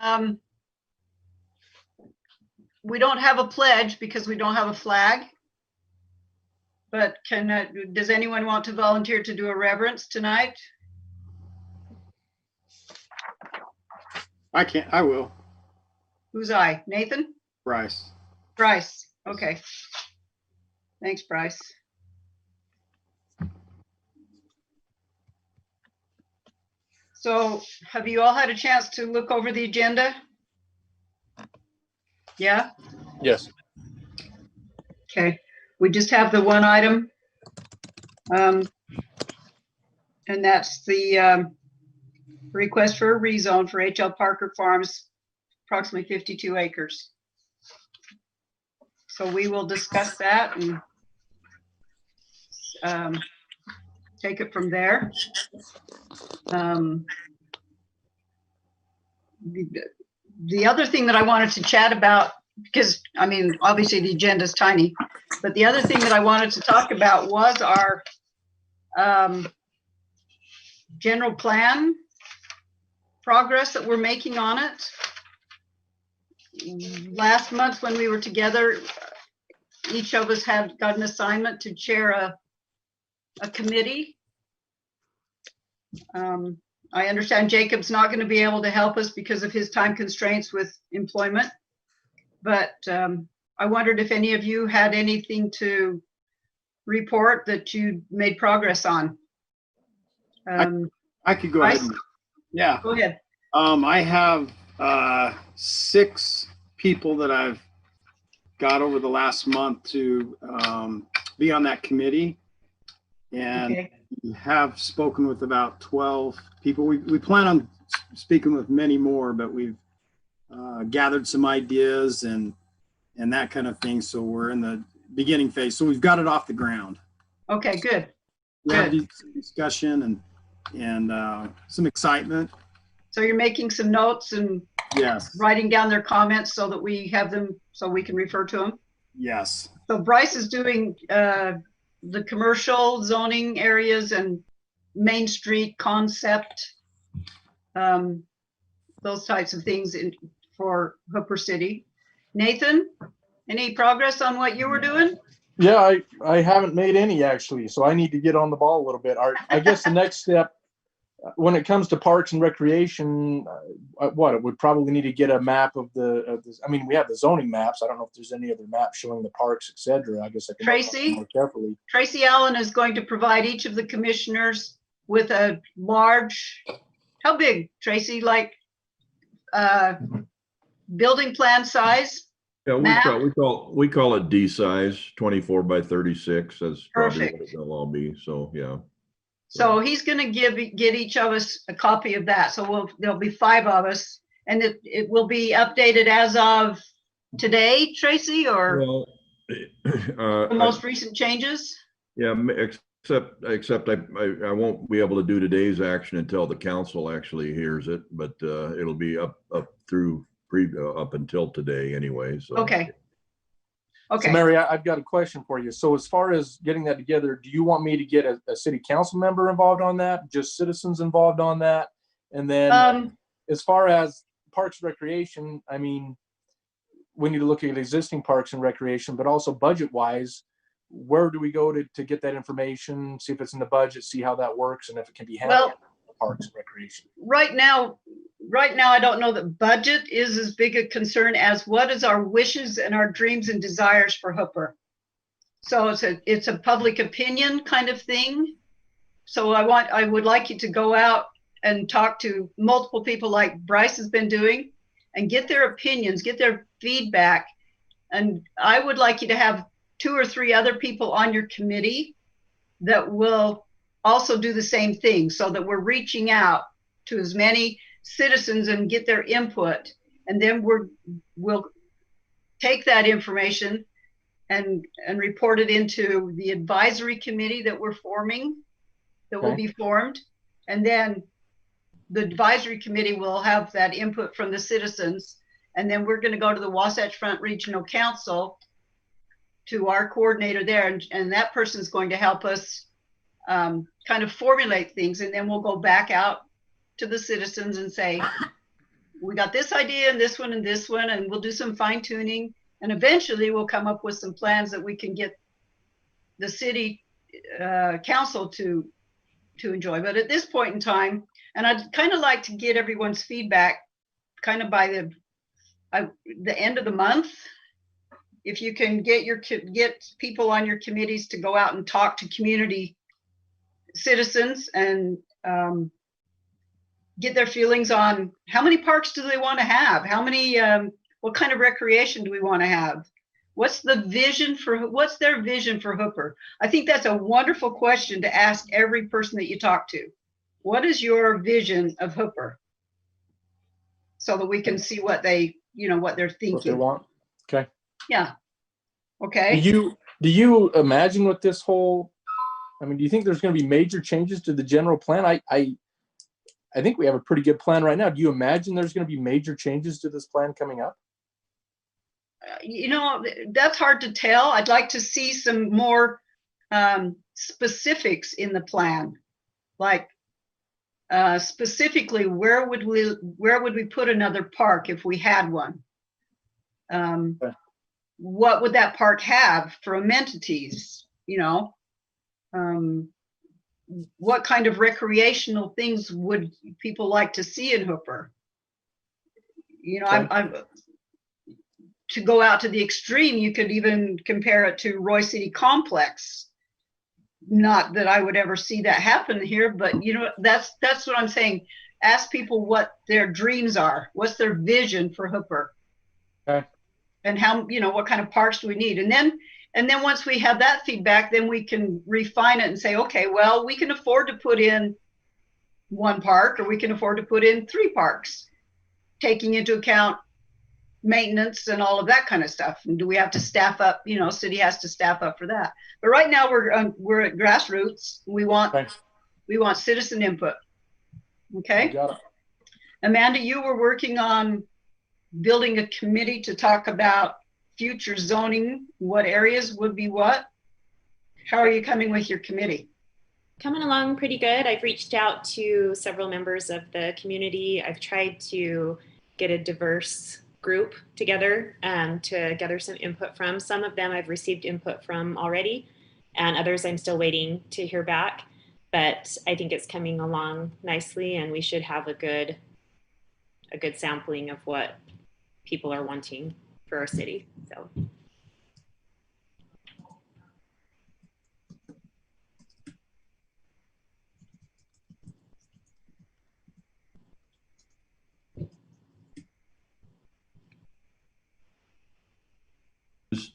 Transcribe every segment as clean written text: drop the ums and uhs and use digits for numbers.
Um, we don't have a pledge because we don't have a flag. But does anyone want to volunteer to do a reverence tonight? I can't. I will. Who's I? Nathan? Bryce. Bryce. Okay. Thanks, Bryce. So have you all had a chance to look over the agenda? Yeah? Yes. Okay. We just have the one item. And that's the request for a rezone for H.L. Parker Farms, approximately 52 acres. So we will discuss that and take it from there. The other thing that I wanted to chat about, because I mean, obviously the agenda is tiny, but the other thing that I wanted to talk about was our general plan progress that we're making on it. Last month when we were together, each of us had got an assignment to chair a committee. I understand Jacob's not going to be able to help us because of his time constraints with employment, but I wondered if any of you had anything to report that you made progress on. I could go ahead. Yeah. Go ahead. I have 6 people that I've got over the last month to be on that committee, and Okay. we have spoken with about 12 people. We plan on speaking with many more, but we've gathered some ideas and that kind of thing. So we're in the beginning phase. So we've got it off the ground. Okay, good. We have discussion and some excitement. So you're making some notes and Yes. writing down their comments so that we have them, so we can refer to them. Yes. So Bryce is doing the commercial zoning areas and Main Street concept, those types of things for Hooper City. Nathan, any progress on what you were doing? Yeah, I haven't made any actually, so I need to get on the ball a little bit. I guess the next step, when it comes to parks and recreation, it would probably need to get a map of I mean, we have the zoning maps. I don't know if there's any other maps showing the parks, etc. I guess I can look Tracy? more carefully. Tracy Allen is going to provide each of the commissioners with a large, how big, Tracy, like building plan size? Yeah, Map? we call it D size, 24 by 36. That's probably Perfect. what it'll all be. So yeah. So he's going to get each of us a copy of that. So there'll be 5 of us, and it will be updated as of today, Tracy, or Well, the most recent changes. yeah, except I won't be able to do today's action until the council actually hears it, but it'll be up until today anyway. So Okay. Okay. So Mary, I've got a question for you. So as far as getting that together, do you want me to get a city council member involved on that? Just citizens involved on that? And then as far as parks and recreation, I mean, we need to look at existing parks and recreation, but also budget wise, where do we go to get that information, see if it's in the budget, see how that works, and if it can be handled in parks and recreation? Right now, I don't know that budget is as big a concern as what is our wishes and our dreams and desires for Hooper. So it's a public opinion kind of thing. So I would like you to go out and talk to multiple people like Bryce has been doing and get their opinions, get their feedback. And I would like you to have 2 or 3 other people on your committee that will also do the same thing, so that we're reaching out to as many citizens and get their input. And then we'll take that information and report it into the advisory committee that we're forming, that will be formed. And then the advisory committee will have that input from the citizens. And then we're going to go to the Wasatch Front Regional Council, to our coordinator there, and that person's going to help us kind of formulate things. And then we'll go back out to the citizens and say, we got this idea and this one and this one, and we'll do some fine tuning. And eventually we'll come up with some plans that we can get the city council to enjoy. But at this point in time, and I'd kind of like to get everyone's feedback kind of by the end of the month. If you can get people on your committees to go out and talk to community citizens and get their feelings on how many parks do they want to have? How many, what kind of recreation do we want to have? What's their vision for Hooper? I think that's a wonderful question to ask every person that you talk to. What is your vision of Hooper? So that we can see what they, what they're thinking. What they want. Okay. Yeah. Okay. Do you imagine with this whole, do you think there's going to be major changes to the general plan? I think we have a pretty good plan right now. Do you imagine there's going to be major changes to this plan coming up? That's hard to tell. I'd like to see some more specifics in the plan, like specifically where would we put another park if we had one? Okay. What would that park have for amenities? What kind of recreational things would people like to see in Hooper? I'm to go out to the extreme, you could even compare it to Roy City Complex. Not that I would ever see that happen here, but that's what I'm saying. Ask people what their dreams are. What's their vision for Hooper? Okay. And how, what kind of parks do we need? And then once we have that feedback, then we can refine it and say, okay, well, we can afford to put in one park, or we can afford to put in 3 parks, taking into account maintenance and all of that kind of stuff. And do we have to staff up? City has to staff up for that. But right now we're at grassroots. We want citizen input. Okay. Got it. Amanda, you were working on building a committee to talk about future zoning. What areas would be what? How are you coming with your committee? Coming along pretty good. I've reached out to several members of the community. I've tried to get a diverse group together to gather some input from. Some of them I've received input from already, and others I'm still waiting to hear back. But I think it's coming along nicely, and we should have a good sampling of what people are wanting for our city. So.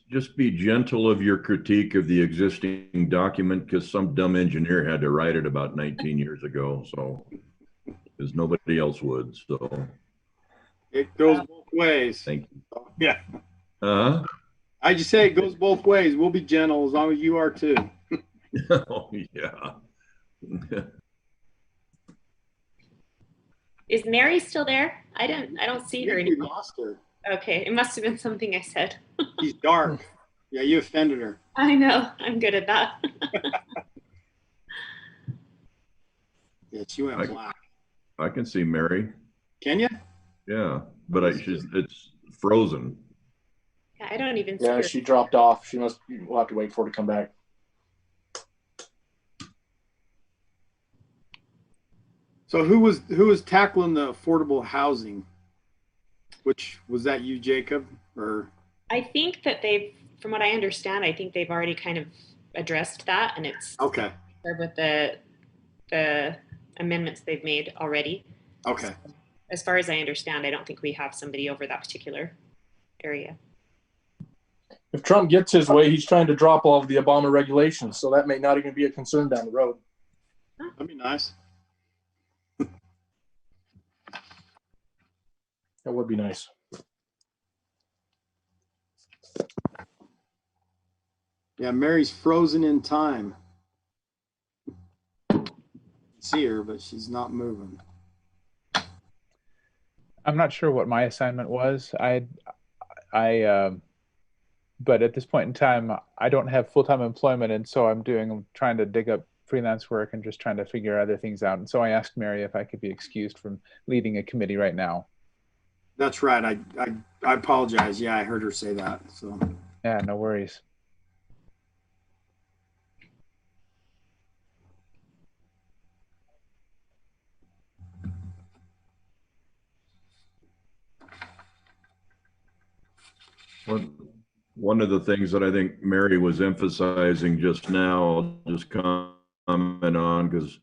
Just be gentle of your critique of the existing document, because some dumb engineer had to write it about 19 years ago, so because nobody else would. So it goes both ways. Thank you. Yeah. I just say it goes both ways. We'll be gentle as long as you are too. Oh yeah. Is Mary still there? I don't see her anymore. We lost her. Okay, it must have been something I said. She's dark. Yeah, you offended her. I know. I'm good at that. Yeah, she went black. I can see Mary. Can you? Yeah, but it's frozen. Yeah, I don't even see her. her. She dropped off. We'll have to wait for her to come back. So who was tackling the affordable housing? Which was that, you, Jacob, or? I think that from what I understand, I think they've already kind of addressed that, and it's okay with the amendments they've made already. Okay. So, as far as I understand, I don't think we have somebody over that particular area. If Trump gets his way, he's trying to drop all of the Obama regulations, so that may not even be a concern down the road. That'd be nice. That would be nice. Yeah, Mary's frozen in time. See her, but she's not moving. I'm not sure what my assignment was. But at this point in time, I don't have full-time employment, and so I'm trying to dig up freelance work and just trying to figure other things out. And so I asked Mary if I could be excused from leading a committee right now. That's right. I apologize. Yeah, I heard her say that. So Yeah, no worries. One of the things that I think Mary was emphasizing just now, I'll just comment on, because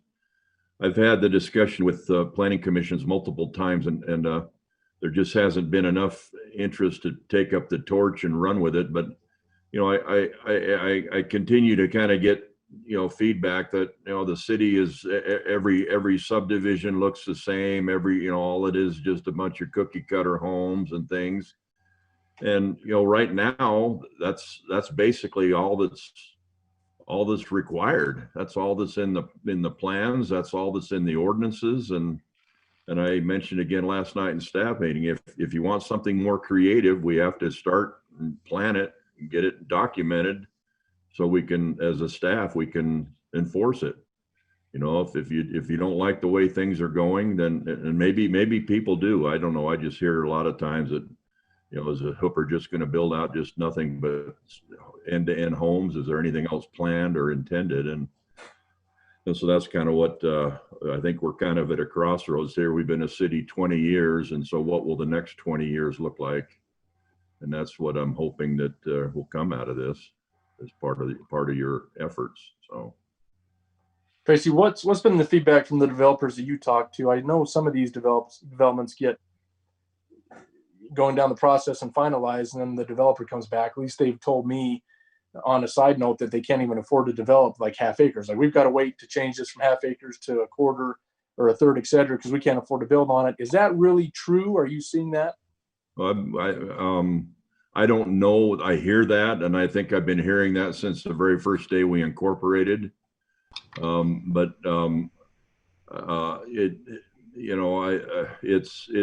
I've had the discussion with planning commissions multiple times, and there just hasn't been enough interest to take up the torch and run with it. But I continue to kind of get feedback that the city is every subdivision looks the same. All it is just a bunch of cookie cutter homes and things. And right now that's basically all that's required. That's all that's in the plans. That's all that's in the ordinances. And I mentioned again last night in staff meeting, if you want something more creative, we have to start and plan it and get it documented so we can, as a staff, we can enforce it. If you don't like the way things are going, then, and maybe people do, I don't know. I just hear a lot of times that is a Hooper just going to build out just nothing but end-to-end homes? Is there anything else planned or intended? And so that's kind of what I think we're kind of at a crossroads here. We've been a city 20 years. And so what will the next 20 years look like? And that's what I'm hoping that will come out of this as part of your efforts. So. Tracy, what's been the feedback from the developers that you talk to? I know some of these developments get going down the process and finalized, and then the developer comes back. At least they've told me on a side note that they can't even afford to develop like half acres. Like, we've got to wait to change this from half acres to a quarter or a third, et cetera, because we can't afford to build on it. Is that really true? Are you seeing that? I don't know. I hear that, and I think I've been hearing that since the very first day we incorporated. It is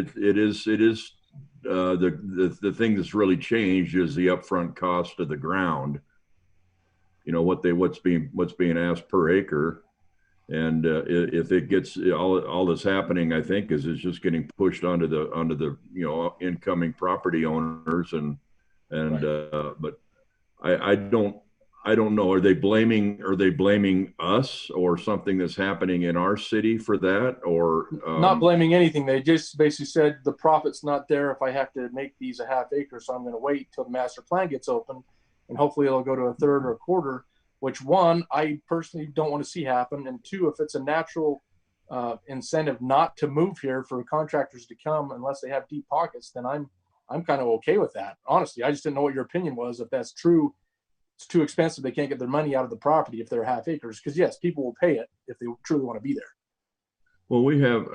the thing that's really changed is the upfront cost of the ground. What's being asked per acre, and if it gets all that's happening, I think is it's just getting pushed onto the incoming property owners right. But I don't know. Are they blaming us or something that's happening in our city for that? Or not blaming anything. They just basically said the profit's not there if I have to make these a half acre. So I'm going to wait till the master plan gets open, and hopefully it'll go to a third or a quarter, which, one, I personally don't want to see happen. And two, if it's a natural incentive not to move here for contractors to come unless they have deep pockets, then I'm kind of okay with that. Honestly, I just didn't know what your opinion was. If that's true, it's too expensive. They can't get their money out of the property if they're half acres, because yes, people will pay it if they truly want to be there. Well, we have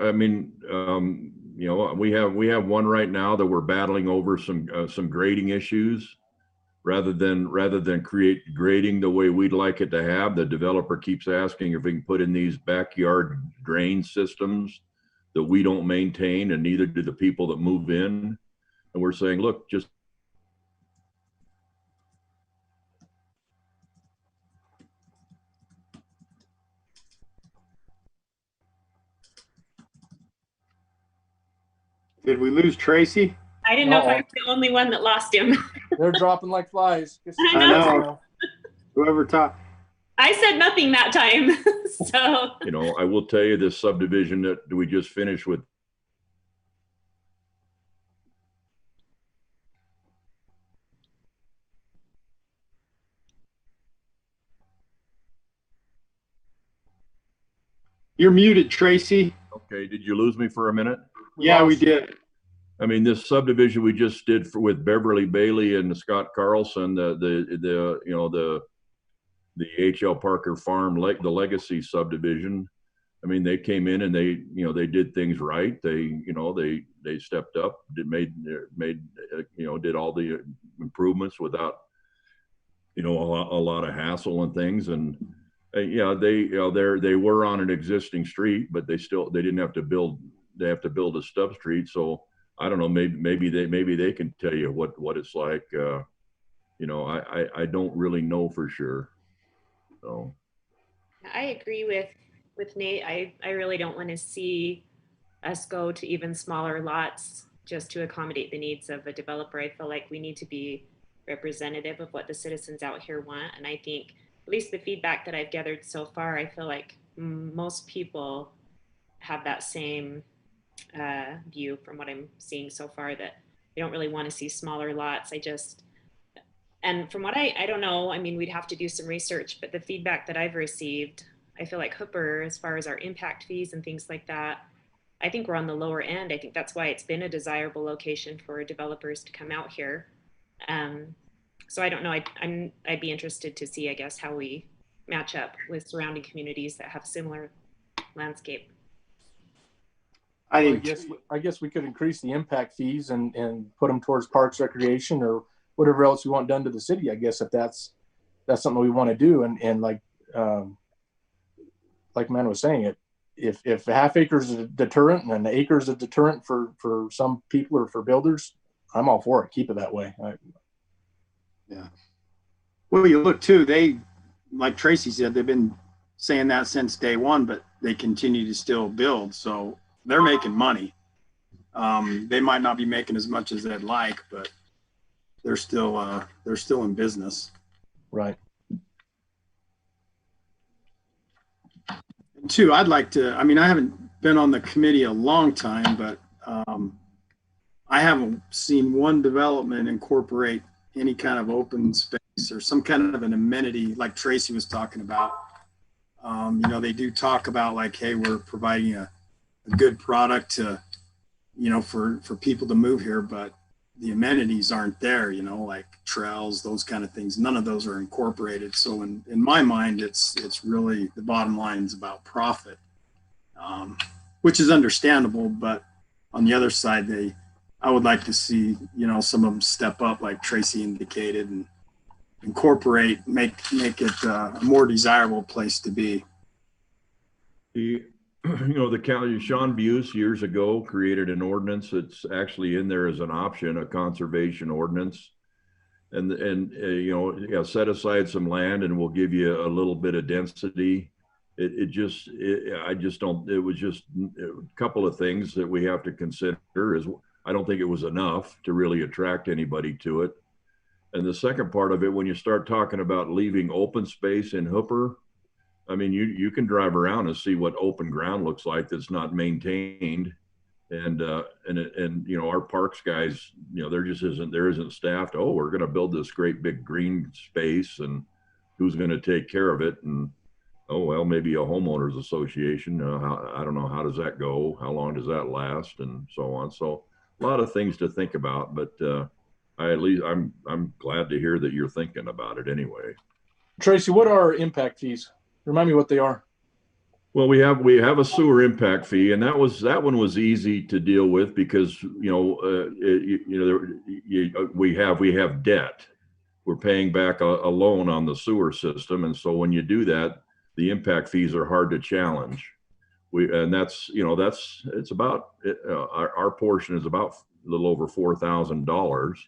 one right now that we're battling over some grading issues. Rather than create grading the way we'd like it to have, the developer keeps asking if we can put in these backyard drain systems that we don't maintain, and neither do the people that move in. And we're saying, look, just did we lose Tracy? I didn't know if I was the only one that lost him. They're dropping like flies. I know. Whoever talked. I said nothing that time. So. I will tell you, this subdivision that we just finished with. You're muted, Tracy. Okay, did you lose me for a minute? Yeah, we did. I mean, this subdivision we just did with Beverly Bailey and Scott Carlson, the H.L. Parker Farm, the Legacy subdivision. I mean, they came in and they did things right. They stepped up, did all the improvements without a lot of hassle and things. And they were on an existing street, but they didn't have to build. They have to build a stub street. So I don't know. Maybe they can tell you what it's like. I don't really know for sure. So I agree with Nate. I really don't want to see us go to even smaller lots just to accommodate the needs of a developer. I feel like we need to be representative of what the citizens out here want. And I think, at least the feedback that I've gathered so far, I feel like most people have that same view from what I'm seeing so far, that they don't really want to see smaller lots. And from what I don't know, I mean, we'd have to do some research, but the feedback that I've received, I feel like Hooper, as far as our impact fees and things like that, I think we're on the lower end. I think that's why it's been a desirable location for developers to come out here. So I don't know, I'd be interested to see, I guess, how we match up with surrounding communities that have similar landscape. I Well, think I guess we could increase the impact fees and put them towards parks, recreation, or whatever else we want done to the city. I guess if that's something we want to do, and like Man was saying, if a half acre is a deterrent and an acre is a deterrent for some people or for builders, I'm all for it. Keep it that way. yeah. Well, you look too, like Tracy said, they've been saying that since day one, but they continue to still build. So they're making money. They might not be making as much as they'd like, but they're still in business. Right. And two, I'd like to, I mean, I haven't been on the committee a long time, but I haven't seen one development incorporate any kind of open space or some kind of an amenity like Tracy was talking about. You know, they do talk about like, hey, we're providing a good product to, you know, for people to move here, but the amenities aren't there, you know, like trails, those kind of things. None of those are incorporated. So in my mind, it's really, the bottom line is about profit, which is understandable. But on the other side, I would like to see, you know, some of them step up like Tracy indicated and incorporate, make it a more desirable place to be. You know, the county, Sean Buse years ago created an ordinance that's actually in there as an option, a conservation ordinance. And you know, yeah, set aside some land and we'll give you a little bit of density. I just don't, it was just a couple of things that we have to consider is I don't think it was enough to really attract anybody to it. And the second part of it, when you start talking about leaving open space in Hooper, I mean, you can drive around and see what open ground looks like that's not maintained, and you know, our parks guys, you know, there isn't staffed. Oh, we're going to build this great big green space, and who's going to take care of it? And oh well, maybe a homeowners association. I don't know, how does that go? How long does that last, and so on. So a lot of things to think about, but I'm glad to hear that you're thinking about it anyway. Tracy, what are impact fees? Remind me what they are. Well, we have a sewer impact fee, and that one was easy to deal with because we have debt. We're paying back a loan on the sewer system, and so when you do that, the impact fees are hard to challenge. It's about our portion is about a little over $4,000,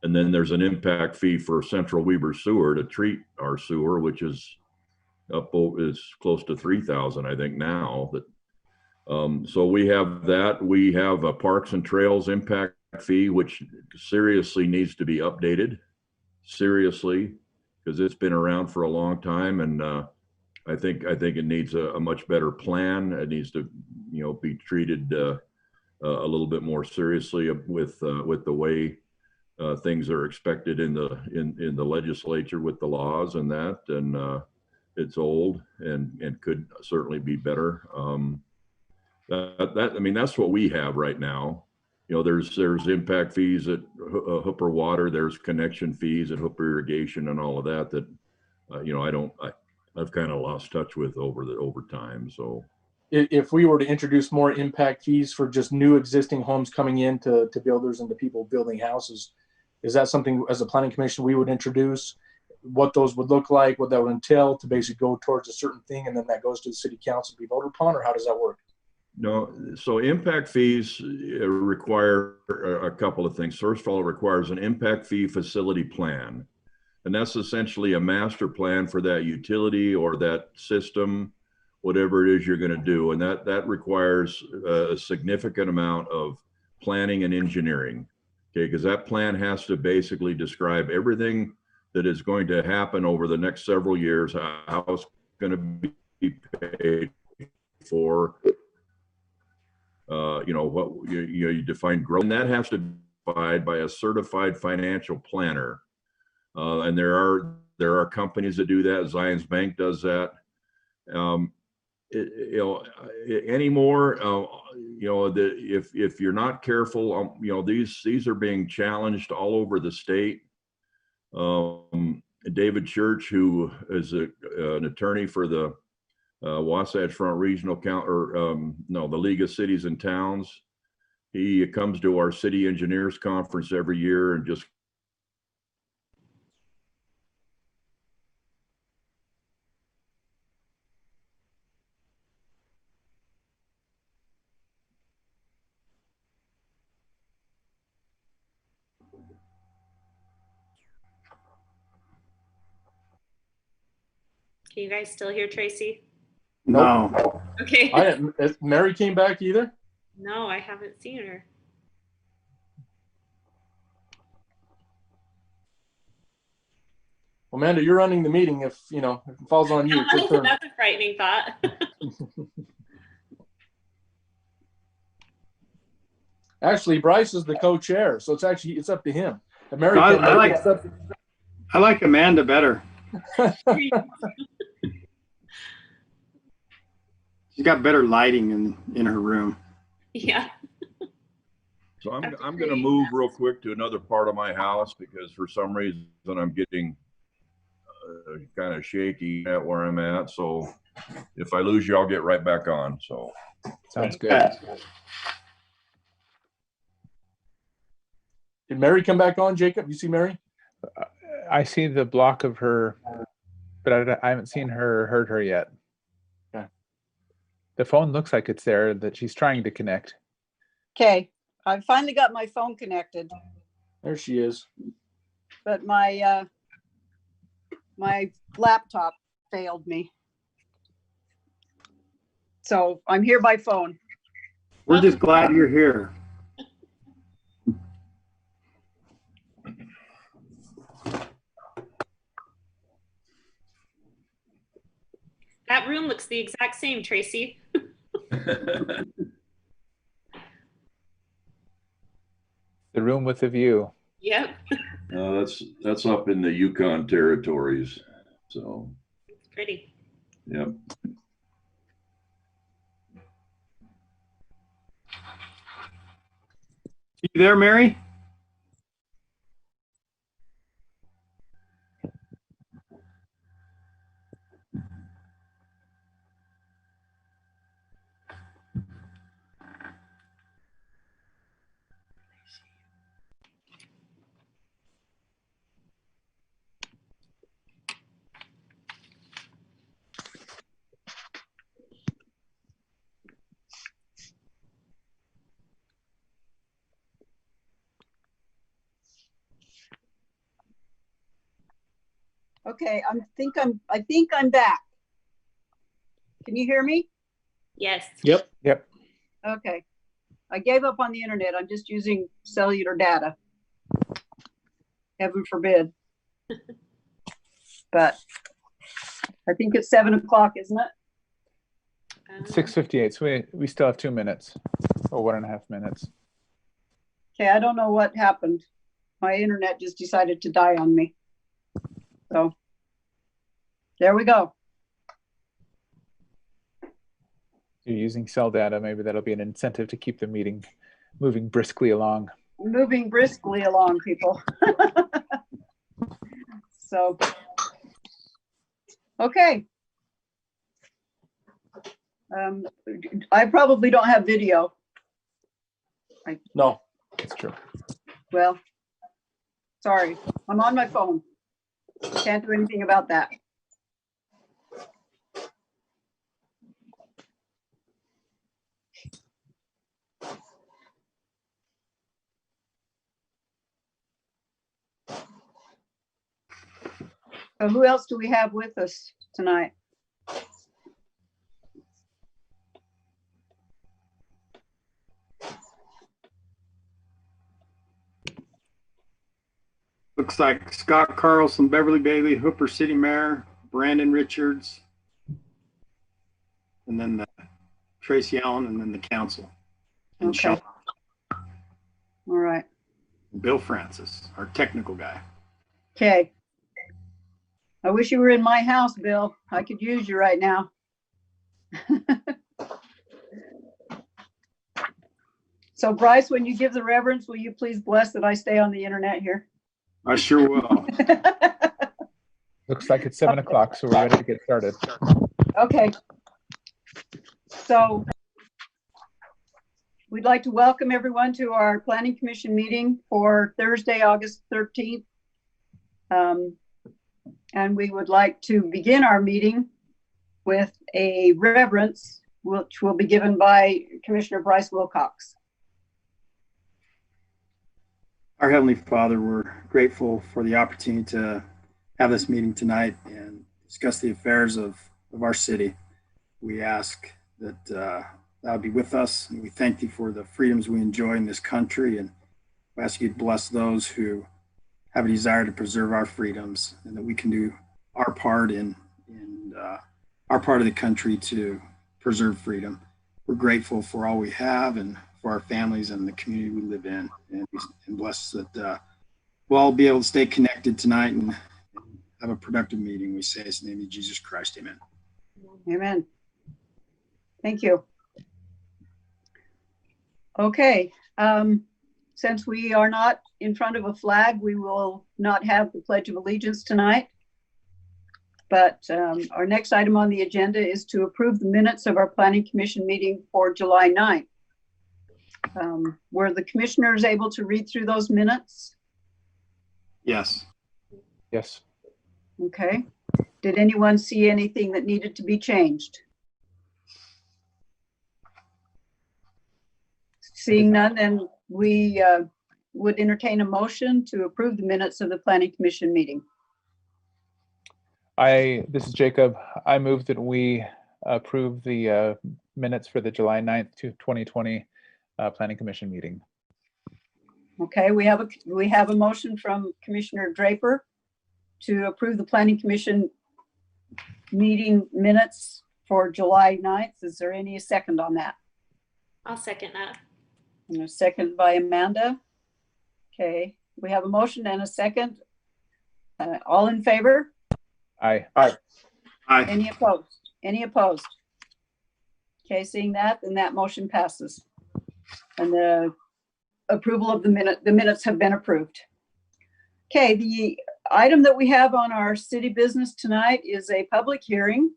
and then there's an impact fee for Central Weber Sewer to treat our sewer, which is close to 3,000, I think now. That so we have that. We have a Parks and Trails impact fee, which seriously needs to be updated, seriously, because it's been around for a long time, and I think it needs a much better plan. It needs to, you know, be treated a little bit more seriously with the way things are expected in the legislature with the laws and that, and it's old and could certainly be better. I mean, that's what we have right now. You know, there's impact fees at Hooper Water, there's connection fees at Hooper Irrigation and all of that you know, I've kind of lost touch with over time. So if we were to introduce more impact fees for just new existing homes coming in to builders and to people building houses, is that something as a planning commission we would introduce? What those would look like, what that would entail to basically go towards a certain thing, and then that goes to the city council to be voted upon, or how does that work? No, so impact fees require a couple of things. First of all, it requires an impact fee facility plan, and that's essentially a master plan for that utility or that system, whatever it is you're going to do, and that requires a significant amount of planning and engineering. Okay, because that plan has to basically describe everything that is going to happen over the next several years, how it's going to be paid for. You know, what you define growth, and that has to be defined by a certified financial planner. And there are companies that do that. Zions Bank does that. Anymore, if you're not careful, these are being challenged all over the state. David Church, who is an attorney for the Wasatch Front Regional the League of Cities and Towns, he comes to our city engineers conference every year and just Can you guys still hear Tracy? No. Okay. Mary came back either? No, I haven't seen her. Amanda, you're running the meeting. If it falls on you, it's your turn. That's a frightening thought. Actually, Bryce is the co-chair, so it's up to him. If Mary I like Amanda better. She's got better lighting in her room. Yeah. So I'm going to move real quick to another part of my house because for some reason I'm getting kind of shaky at where I'm at. So if I lose you, I'll get right back on. So Sounds good. Did Mary come back on, Jacob? You see Mary? I see the block of her, but I haven't seen her or heard her yet. Okay. The phone looks like it's there, that she's trying to connect. Okay, I finally got my phone connected, There she is. but my laptop failed me. So I'm here by phone. We're just glad you're here. That room looks the exact same, Tracy. The room with the view. Yep. that's up in the Yukon territories. So It's pretty. yep. You there, Mary? Okay, I think I'm back. Can you hear me? Yes. Yep. Okay. I gave up on the internet. I'm just using cellular data. Heaven forbid. But I think it's 7 o'clock, isn't it? 6:58. So we still have 2 minutes or 1.5 minutes. Okay, I don't know what happened. My internet just decided to die on me. So there we go. You're using cell data. Maybe that'll be an incentive to keep the meeting moving briskly along. Moving briskly along, people. So, okay. I probably don't have video. No, that's true. Well, sorry, I'm on my phone. Can't do anything about that. So who else do we have with us tonight? Looks like Scott Carlson, Beverly Bailey, Hooper City Mayor, Brandon Richards, and then Tracy Allen, and then the council. And Okay. Sean, All right. Bill Francis, our technical guy. Okay. I wish you were in my house, Bill. I could use you right now. So Bryce, when you give the reverence, will you please bless that I stay on the internet here? I sure will. Looks like it's 7 o'clock, so we're ready to get started. Okay. So we'd like to welcome everyone to our Planning Commission meeting for Thursday, August 13th. And we would like to begin our meeting with a reverence, which will be given by Commissioner Bryce Wilcox. Our Heavenly Father, we're grateful for the opportunity to have this meeting tonight and discuss the affairs of our city. We ask that that would be with us, and we thank you for the freedoms we enjoy in this country, and we ask you to bless those who have a desire to preserve our freedoms, and that we can do our part in our part of the country to preserve freedom. We're grateful for all we have and for our families and the community we live in, and bless that we'll all be able to stay connected tonight and have a productive meeting. We say in the name of Jesus Christ, amen. Amen. Thank you. Okay. Since we are not in front of a flag, we will not have the Pledge of Allegiance tonight. But our next item on the agenda is to approve the minutes of our Planning Commission meeting for July 9th. Were the commissioners able to read through those minutes? Yes. Yes. Okay. Did anyone see anything that needed to be changed? Seeing none, then we would entertain a motion to approve the minutes of the Planning Commission meeting. This is Jacob. I move that we approve the minutes for the July 9th to 2020 Planning Commission meeting. Okay, we have a motion from Commissioner Draper to approve the Planning Commission meeting minutes for July 9th. Is there any second on that? I'll second that. And a second by Amanda. Okay, we have a motion and a second. All in favor? Aye. Aye. Any opposed? Any opposed? Okay, seeing that, then that motion passes. And the approval of the minutes have been approved. Okay, the item that we have on our city business tonight is a public hearing.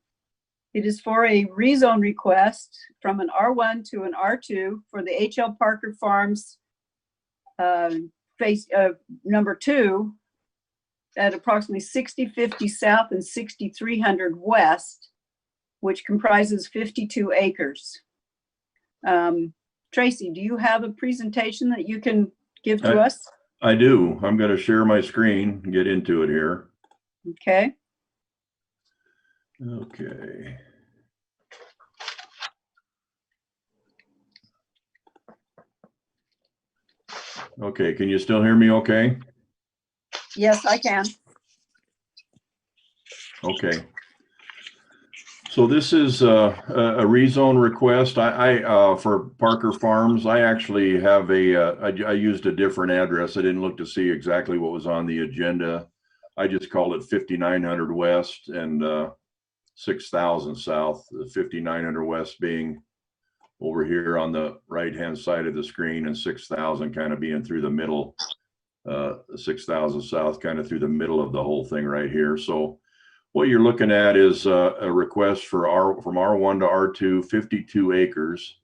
It is for a rezone request from an R1 to an R2 for the H.L. Parker Farms phase number 2 at approximately 6050 South and 6300 West, which comprises 52 acres. Tracy, do you have a presentation that you can give to us? I do. I'm going to share my screen and get into it here. Okay. Okay. Okay, can you still hear me okay? Yes, I can. Okay. So this is a rezone request. I for Parker Farms. I actually have I used a different address. I didn't look to see exactly what was on the agenda. I just called it 5900 West and 6000 South. The 5900 West being over here on the right-hand side of the screen, and 6000 kind of being through the middle. 6000 South kind of through the middle of the whole thing right here. So what you're looking at is a request for from R1 to R2, 52 acres.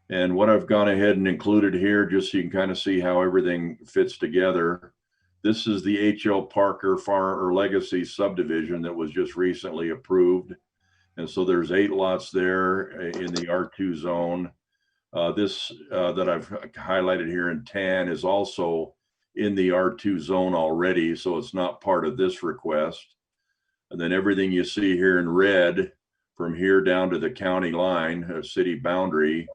And what I've gone ahead and included here, just so you can kind of see how everything fits together. This is the H.L. Parker Farm or Legacy subdivision that was just recently approved. And so there's 8 lots there in the R2 zone. This that I've highlighted here in tan is also in the R2 zone already, so it's not part of this request. And then everything you see here in red from here down to the county line, city boundary,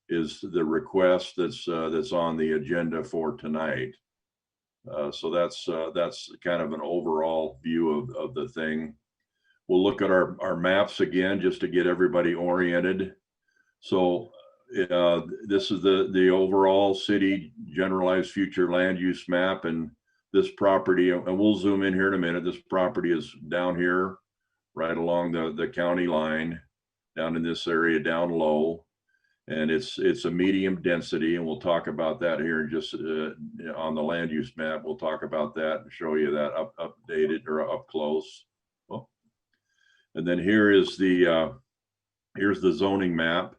is the request that's on the agenda for tonight. So that's kind of an overall view of the thing. We'll look at our maps again just to get everybody oriented. So this is the overall city generalized future land use map, and this property, and we'll zoom in here in a minute. This property is down here, right along the county line, down in this area down low. And it's a medium density, and we'll talk about that here in just on the land use map. We'll talk about that and show you that updated or up close. Oh. And then here is here's the zoning map.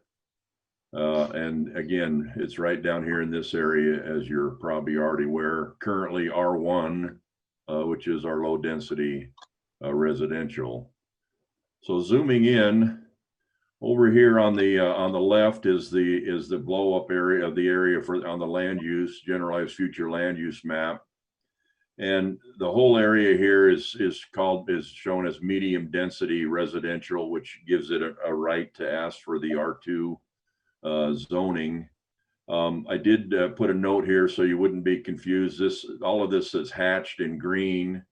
And again, it's right down here in this area, as you're probably already aware, currently R1, which is our low density residential. So zooming in, over here on the left is the blow up area of the area on the land use, generalized future land use map. And the whole area here is shown as medium density residential, which gives it a right to ask for the R2 zoning. I did put a note here so you wouldn't be confused. All of this is hatched in green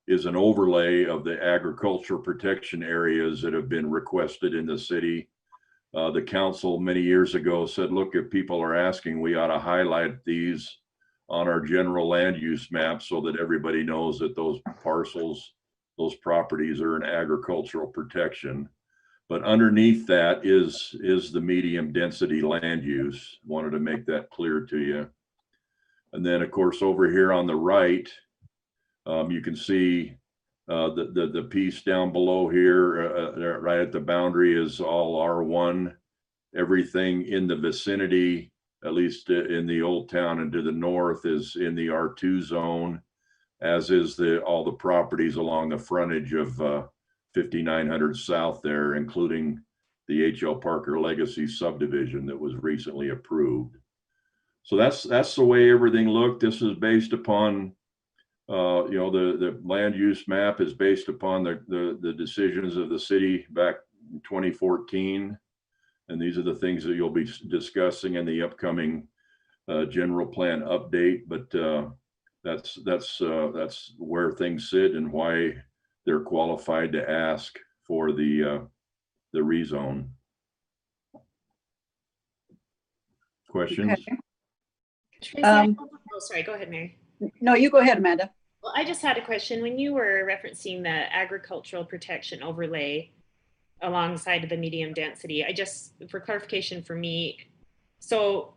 is an overlay of the agricultural protection areas that have been requested in the city. The council many years ago said, look, if people are asking, we ought to highlight these on our general land use map so that everybody knows that those parcels, those properties are in agricultural protection. But underneath that is the medium density land use. Wanted to make that clear to you. And then of course, over here on the right, you can see the piece down below here, right at the boundary, is all R1. Everything in the vicinity, at least in the old town and to the north, is in the R2 zone, as is all the properties along the frontage of 5900 South there, including the H.L. Parker Legacy subdivision that was recently approved. So that's the way everything looked. This is based upon the land use map is based upon the decisions of the city back in 2014. And these are the things that you'll be discussing in the upcoming general plan update. But that's where things sit and why they're qualified to ask for the rezone. Questions? Okay. Oh, sorry, go ahead, Mary. No, you go ahead, Amanda. Well, I just had a question. When you were referencing the agricultural protection overlay alongside of the medium density, for clarification for me, so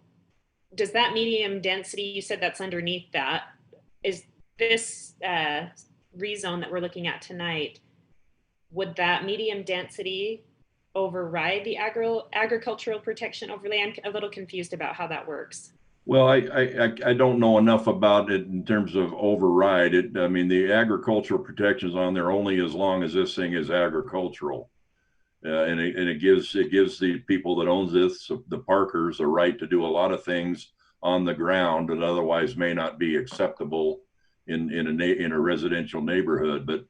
does that medium density, you said that's underneath that, is this rezone that we're looking at tonight, would that medium density override the agricultural protection overlay? I'm a little confused about how that works. Well, I don't know enough about it in terms of override it. I mean, the agricultural protection is on there only as long as this thing is agricultural, and it gives the people that owns this, the Parkers, a right to do a lot of things on the ground that otherwise may not be acceptable in a residential neighborhood. But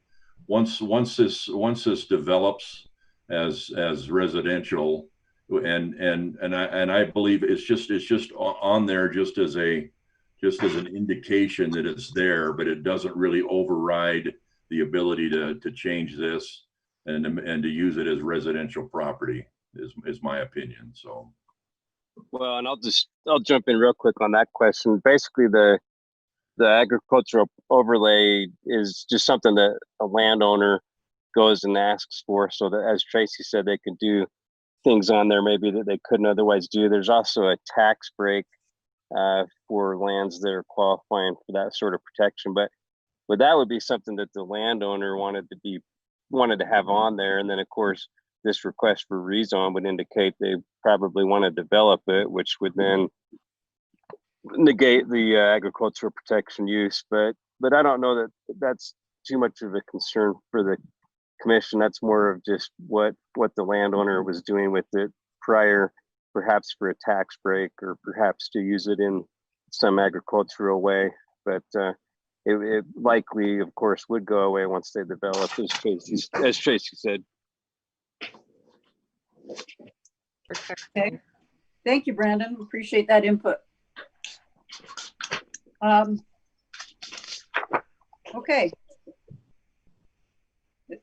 once this develops as residential. And I believe it's just on there just as an indication that it's there, but it doesn't really override the ability to change this and to use it as residential property is my opinion. So, well, and I'll jump in real quick on that question. Basically, the agricultural overlay is just something that a landowner goes and asks for, so that, as Tracy said, they could do things on there maybe that they couldn't otherwise do. There's also a tax break for lands that are qualifying for that sort of protection, but that would be something that the landowner wanted to have on there. And then of course this request for rezone would indicate they probably want to develop it, which would then negate the agricultural protection use. But I don't know that that's too much of a concern for the commission. That's more of just what the landowner was doing with it prior, perhaps for a tax break or perhaps to use it in some agricultural way. But it likely, of course, would go away once they develop, as Tracy said. Okay. Thank you, Brandon. Appreciate that input. Okay.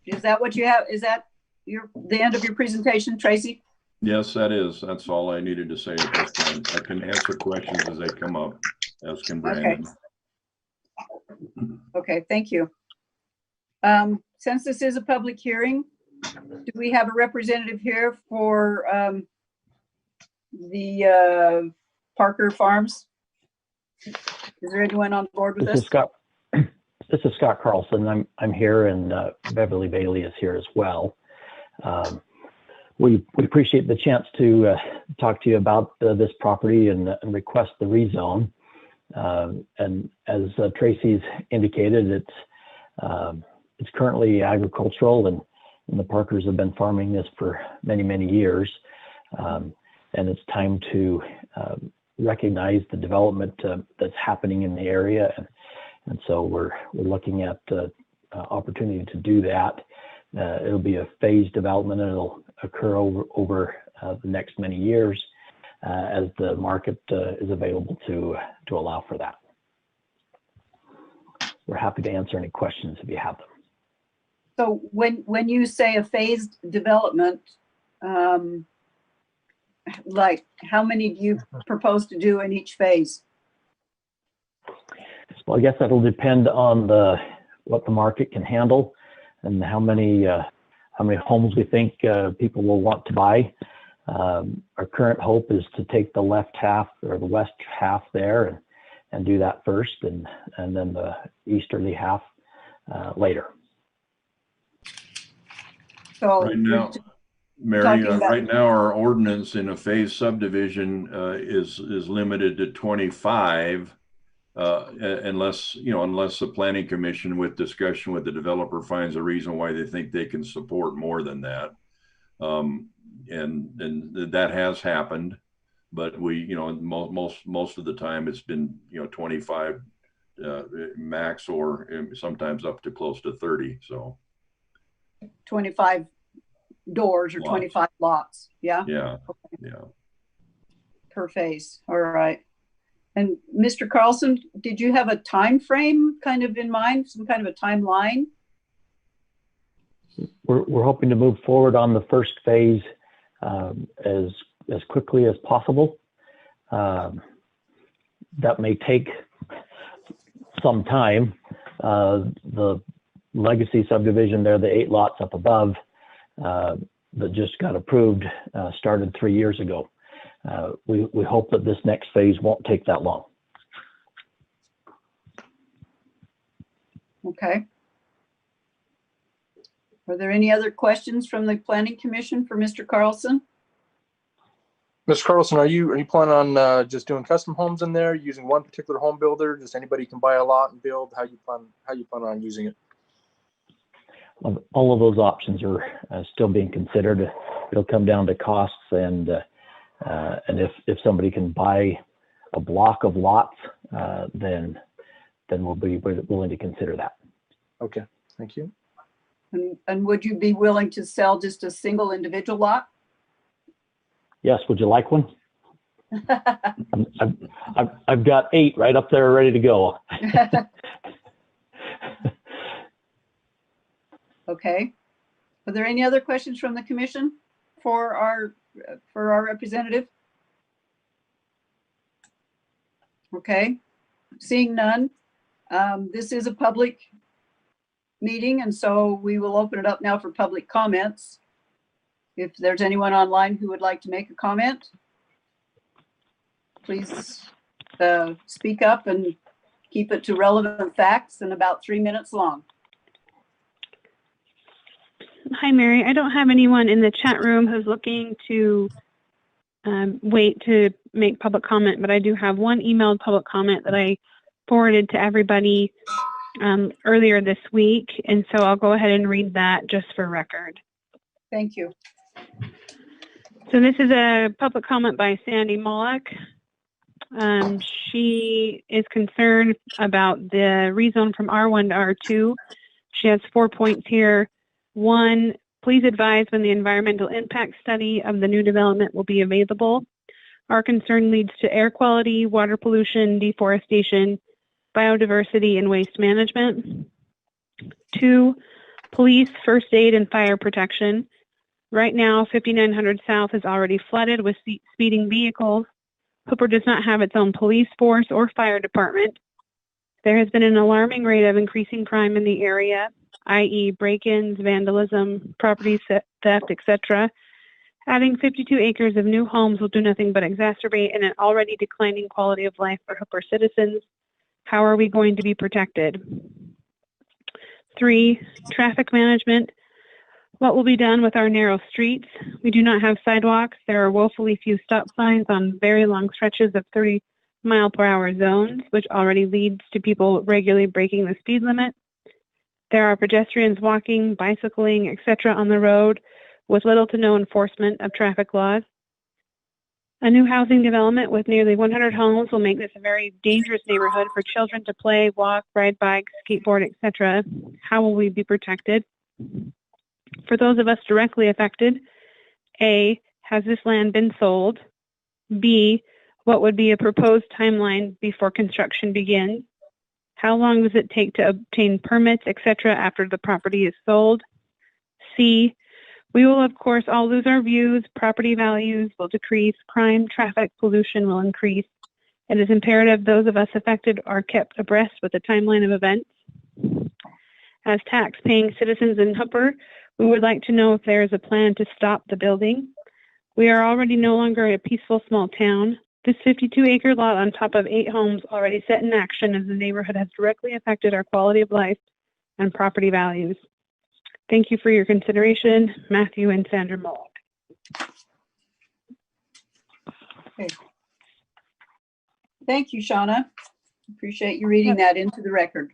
Is that what you have? Is that the end of your presentation, Tracy? Yes, that is. That's all I needed to say at this point. I can answer questions as they come up, as can Brandon. Okay, thank you. Since this is a public hearing, do we have a representative here for the Parker Farms? Is there anyone on board with This us? is Scott. This is Scott Carlson. I'm here, and Beverly Bailey is here as well. We appreciate the chance to talk to you about this property and request the rezone. And as Tracy's indicated, it's currently agricultural, and the Parkers have been farming this for many, many years. And it's time to recognize the development that's happening in the area. And so we're looking at the opportunity to do that. It'll be a phased development, and it'll occur over the next many years as the market is available to allow for that. We're happy to answer any questions if you have them. So when you say a phased development, like how many do you propose to do in each phase? Well, I guess that'll depend on what the market can handle and how many homes we think people will want to buy. Our current hope is to take the left half or the west half there and do that first, and then the easterly half later. So Right now, Mary, right now our ordinance in a phase subdivision is limited to 25, unless the planning commission, with discussion with the developer, finds a reason why they think they can support more than that. And that has happened, but most of the time it's been 25 max, or sometimes up to close to 30. So 25 doors or lots. 25 lots. Yeah. Yeah. Okay. Yeah. Per phase. All right. And Mr. Carlson, did you have a time frame kind of in mind, some kind of a timeline? We're hoping to move forward on the first phase as quickly as possible. That may take some time. The legacy subdivision there, the 8 lots up above that just got approved, started 3 years ago. We hope that this next phase won't take that long. Okay. Are there any other questions from the Planning Commission for Mr. Carlson? Mr. Carlson, are you planning on just doing custom homes in there, using one particular home builder? Just anybody can buy a lot and build? How you plan on using it? All of those options are still being considered. It'll come down to costs, and if somebody can buy a block of lots, then we'll be willing to consider that. Okay, thank you. And would you be willing to sell just a single individual lot? Yes, would you like one? I've got 8 right up there ready to go. Okay. Are there any other questions from the commission for our representative? Okay, seeing none. This is a public meeting, and so we will open it up now for public comments. If there's anyone online who would like to make a comment, please speak up and keep it to relevant facts and about 3 minutes long. Hi, Mary. I don't have anyone in the chat room who's looking to wait to make public comment, but I do have one emailed public comment that I forwarded to everybody earlier this week, and so I'll go ahead and read that just for record. Thank you. So this is a public comment by Sandy Mollock. She is concerned about the rezone from R1 to R2. She has 4 points here. 1, please advise when the environmental impact study of the new development will be available. Our concern leads to air quality, water pollution, deforestation, biodiversity, and waste management. 2, police, first aid, and fire protection. Right now, 5900 South is already flooded with speeding vehicles. Hooper does not have its own police force or fire department. There has been an alarming rate of increasing crime in the area, i.e. break-ins, vandalism, property theft, etc. Adding 52 acres of new homes will do nothing but exacerbate an already declining quality of life for Hooper citizens. How are we going to be protected? 3, traffic management. What will be done with our narrow streets? We do not have sidewalks. There are woefully few stop signs on very long stretches of 30-mile-per-hour zones, which already leads to people regularly breaking the speed limit. There are pedestrians walking, bicycling, etc. on the road with little to no enforcement of traffic laws. A new housing development with nearly 100 homes will make this a very dangerous neighborhood for children to play, walk, ride bikes, skateboard, etc. How will we be protected? For those of us directly affected, A, has this land been sold? B, what would be a proposed timeline before construction begins? How long does it take to obtain permits, etc. after the property is sold? C, we will of course all lose our views, property values will decrease, crime, traffic, pollution will increase. It is imperative those of us affected are kept abreast with the timeline of events. As tax-paying citizens in Hooper, we would like to know if there is a plan to stop the building. We are already no longer a peaceful small town. This 52-acre lot on top of 8 homes already set in action as the neighborhood has directly affected our quality of life and property values. Thank you for your consideration, Matthew and Sandra Mullock. Okay. Thank you, Shauna. Appreciate you reading that into the record.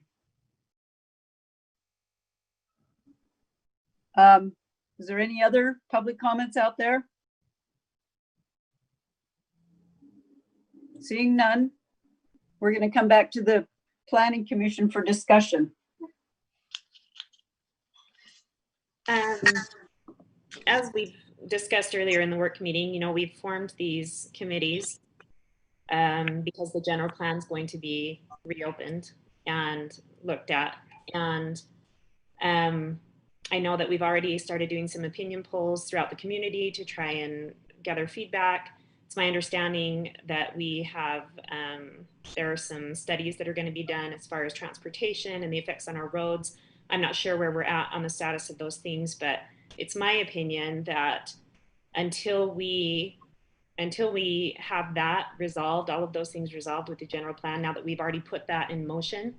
Is there any other public comments out there? Seeing none, we're going to come back to the Planning Commission for discussion. As we've discussed earlier in the work meeting, you know, we've formed these committees because the general plan is going to be reopened and looked at. And I know that we've already started doing some opinion polls throughout the community to try and gather feedback. It's my understanding that we have, there are some studies that are going to be done as far as transportation and the effects on our roads. I'm not sure where we're at on the status of those things, but it's my opinion that until we have that resolved, all of those things resolved with the general plan, now that we've already put that in motion,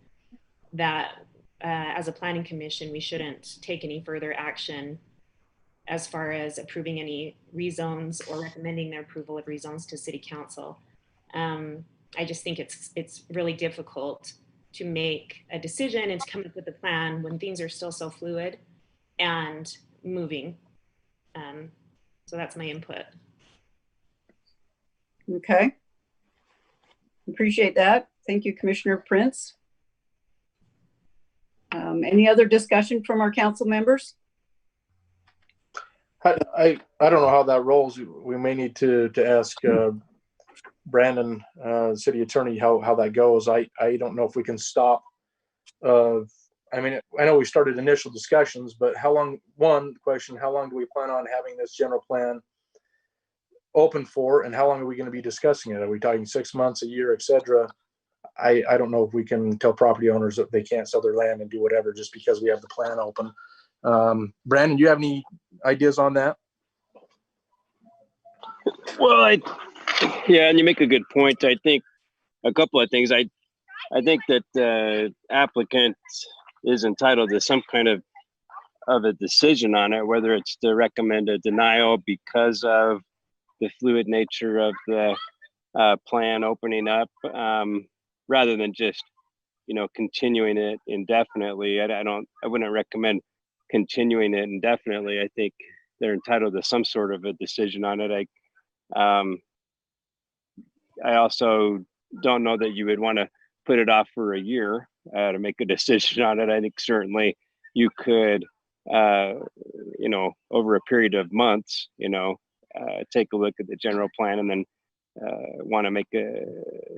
that as a planning commission, we shouldn't take any further action as far as approving any rezones or recommending their approval of rezones to city council. I just think it's really difficult to make a decision and to come up with a plan when things are still so fluid and moving. So that's my input. Okay. Appreciate that. Thank you, Commissioner Prince. Any other discussion from our council members? I don't know how that rolls. We may need to ask Brandon, city attorney, how that goes. I don't know if we can stop. I mean, I know we started initial discussions, but how long, one question, how long do we plan on having this general plan open for, and how long are we going to be discussing it? Are we talking 6 months, a year, etc.? I don't know if we can tell property owners that they can't sell their land and do whatever just because we have the plan open. Brandon, do you have any ideas on that? Well, yeah, and you make a good point. I think a couple of things. I think that the applicant is entitled to some kind of a decision on it, whether it's to recommend a denial because of the fluid nature of the plan opening up, rather than just, you know, continuing it indefinitely. I wouldn't recommend continuing it indefinitely. I think they're entitled to some sort of a decision on it. I also don't know that you would want to put it off for a year to make a decision on it. I think certainly you could, you know, over a period of months, you know, take a look at the general plan and then want to make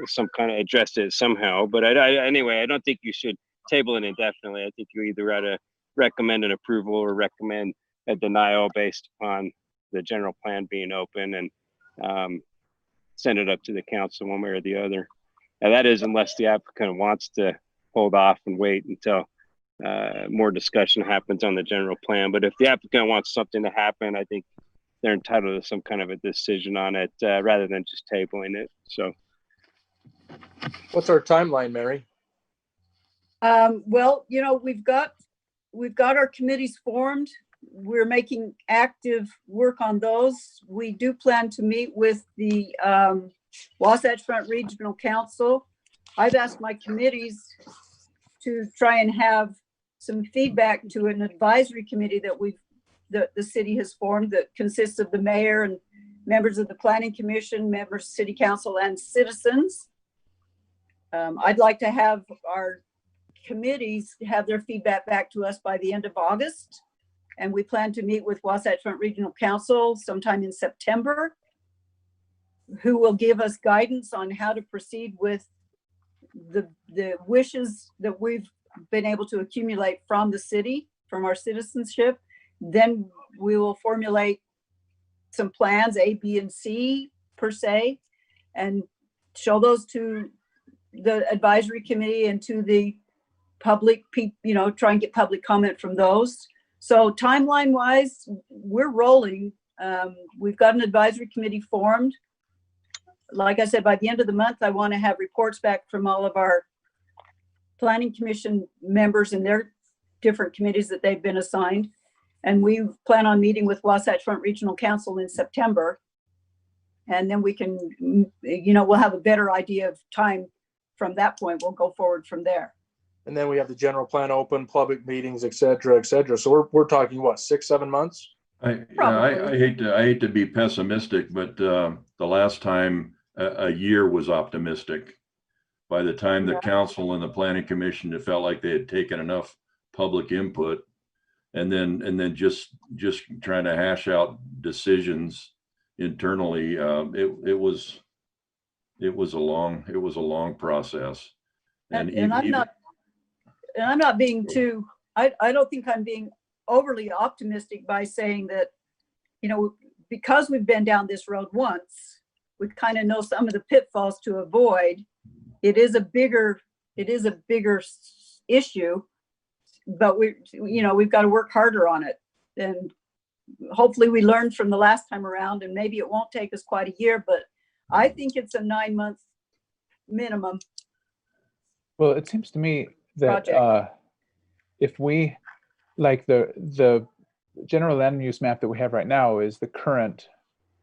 some kind of address it somehow. But anyway, I don't think you should table it indefinitely. I think you either ought to recommend an approval or recommend a denial based upon the general plan being open, and send it up to the council one way or the other. And that is unless the applicant wants to hold off and wait until more discussion happens on the general plan. But if the applicant wants something to happen, I think they're entitled to some kind of a decision on it rather than just tabling it. So What's our timeline, Mary? Well, you know, we've got our committees formed. We're making active work on those. We do plan to meet with the Wasatch Front Regional Council. I've asked my committees to try and have some feedback to an advisory committee that the city has formed that consists of the mayor and members of the planning commission, members of city council, and citizens. I'd like to have our committees have their feedback back to us by the end of August. And we plan to meet with Wasatch Front Regional Council sometime in September, who will give us guidance on how to proceed with the wishes that we've been able to accumulate from the city, from our citizenship. Then we will formulate some plans, A, B, and C per se, and show those to the advisory committee and to the public, you know, try and get public comment from those. So timeline wise, we're rolling. We've got an advisory committee formed. Like I said, by the end of the month, I want to have reports back from all of our planning commission members and their different committees that they've been assigned. And we plan on meeting with Wasatch Front Regional Council in September. And then we can, you know, we'll have a better idea of time from that point. We'll go forward from there. And then we have the general plan open, public meetings, et cetera, et cetera. So we're talking what, 6-7 months? I hate to be pessimistic, but the last time a year was optimistic. By the time the council and the planning commission, it felt like they had taken enough public input, and then just trying to hash out decisions internally. It was a long process. And I'm not being too, I don't think I'm being overly optimistic by saying that, you know, because we've been down this road once, we kind of know some of the pitfalls to avoid. It is a bigger issue, but we've got to work harder on it. And hopefully we learned from the last time around, and maybe it won't take us quite a year, but I think it's a 9-month minimum. Well, it seems to me that if we, like the general land use map that we have right now is the current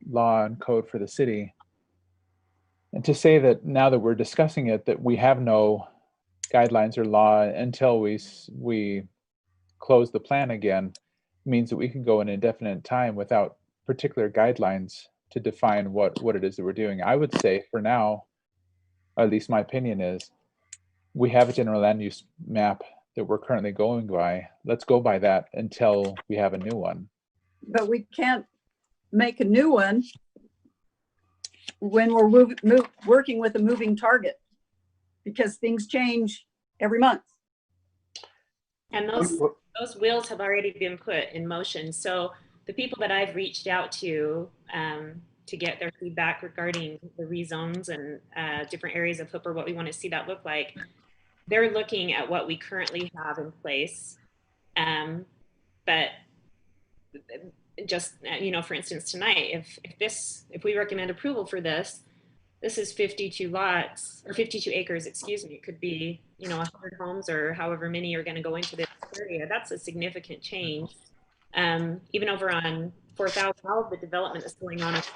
law and code for the city. And to say that now that we're discussing it, that we have no guidelines or law until we close the plan again, means that we can go an indefinite time without particular guidelines to define what it is that we're doing. I would say for now, at least my opinion is, we have a general land use map that we're currently going by. Let's go by that until we have a new one. But we can't make a new one when we're working with a moving target, because things change every month. And those wheels have already been put in motion. So the people that I've reached out to get their feedback regarding the rezones and different areas of Hooper, what we want to see that look like, they're looking at what we currently have in place. But just, you know, for instance, tonight, if we recommend approval for this is 52 lots or 52 acres, excuse me. It could be, you know, 100 homes or however many are going to go into this area. That's a significant change. Even over on 4,000, all of the development is going on at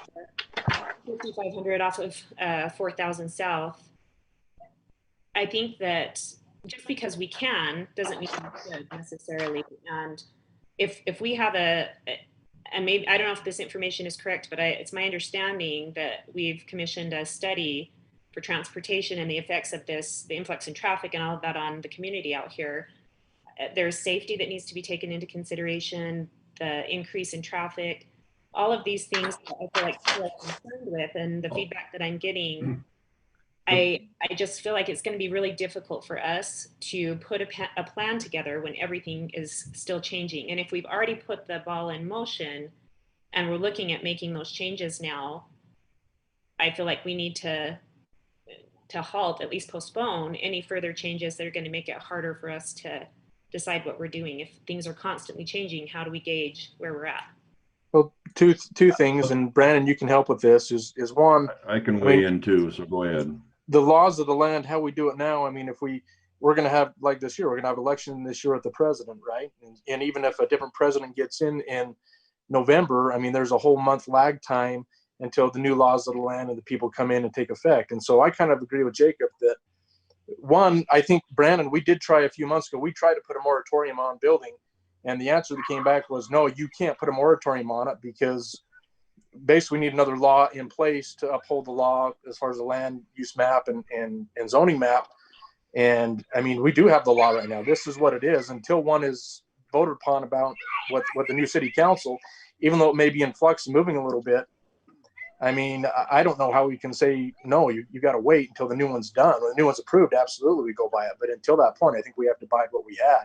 5,500 off of 4,000 South. I think that just because we can doesn't mean we should necessarily. And if we have and maybe, I don't know if this information is correct, but it's my understanding that we've commissioned a study for transportation and the effects of this, the influx in traffic and all of that on the community out here. There's safety that needs to be taken into consideration, the increase in traffic. all of these things that I feel like people are concerned with, and the feedback that I'm getting, I just feel like it's going to be really difficult for us to put a plan together when everything is still changing. And if we've already put the ball in motion and we're looking at making those changes now, I feel like we need to halt, at least postpone any further changes that are going to make it harder for us to decide what we're doing. If things are constantly changing, how do we gauge where we're at? Well, two things, and Brandon, you can help with this. Is one, I can weigh in too, so go ahead. The laws of the land, how we do it now. I mean, if we're going to have, like this year, we're going to have election this year with the president, right? And even if a different president gets in November, I mean, there's a whole month lag time until the new laws of the land and the people come in and take effect. And so I kind of agree with Jacob that, one, I think, Brandon, we did try a few months ago, we tried to put a moratorium on building, and the answer that came back was, no, you can't put a moratorium on it because basically we need another law in place to uphold the law as far as the land use map and zoning map. And I mean, we do have the law right now. This is what it is until one is voted upon about what the new city council, even though it may be in flux and moving a little bit. I mean, I don't know how we can say, no, you got to wait until the new one's done. When the new one's approved, absolutely we go by it. But until that point, I think we have to bide what we had.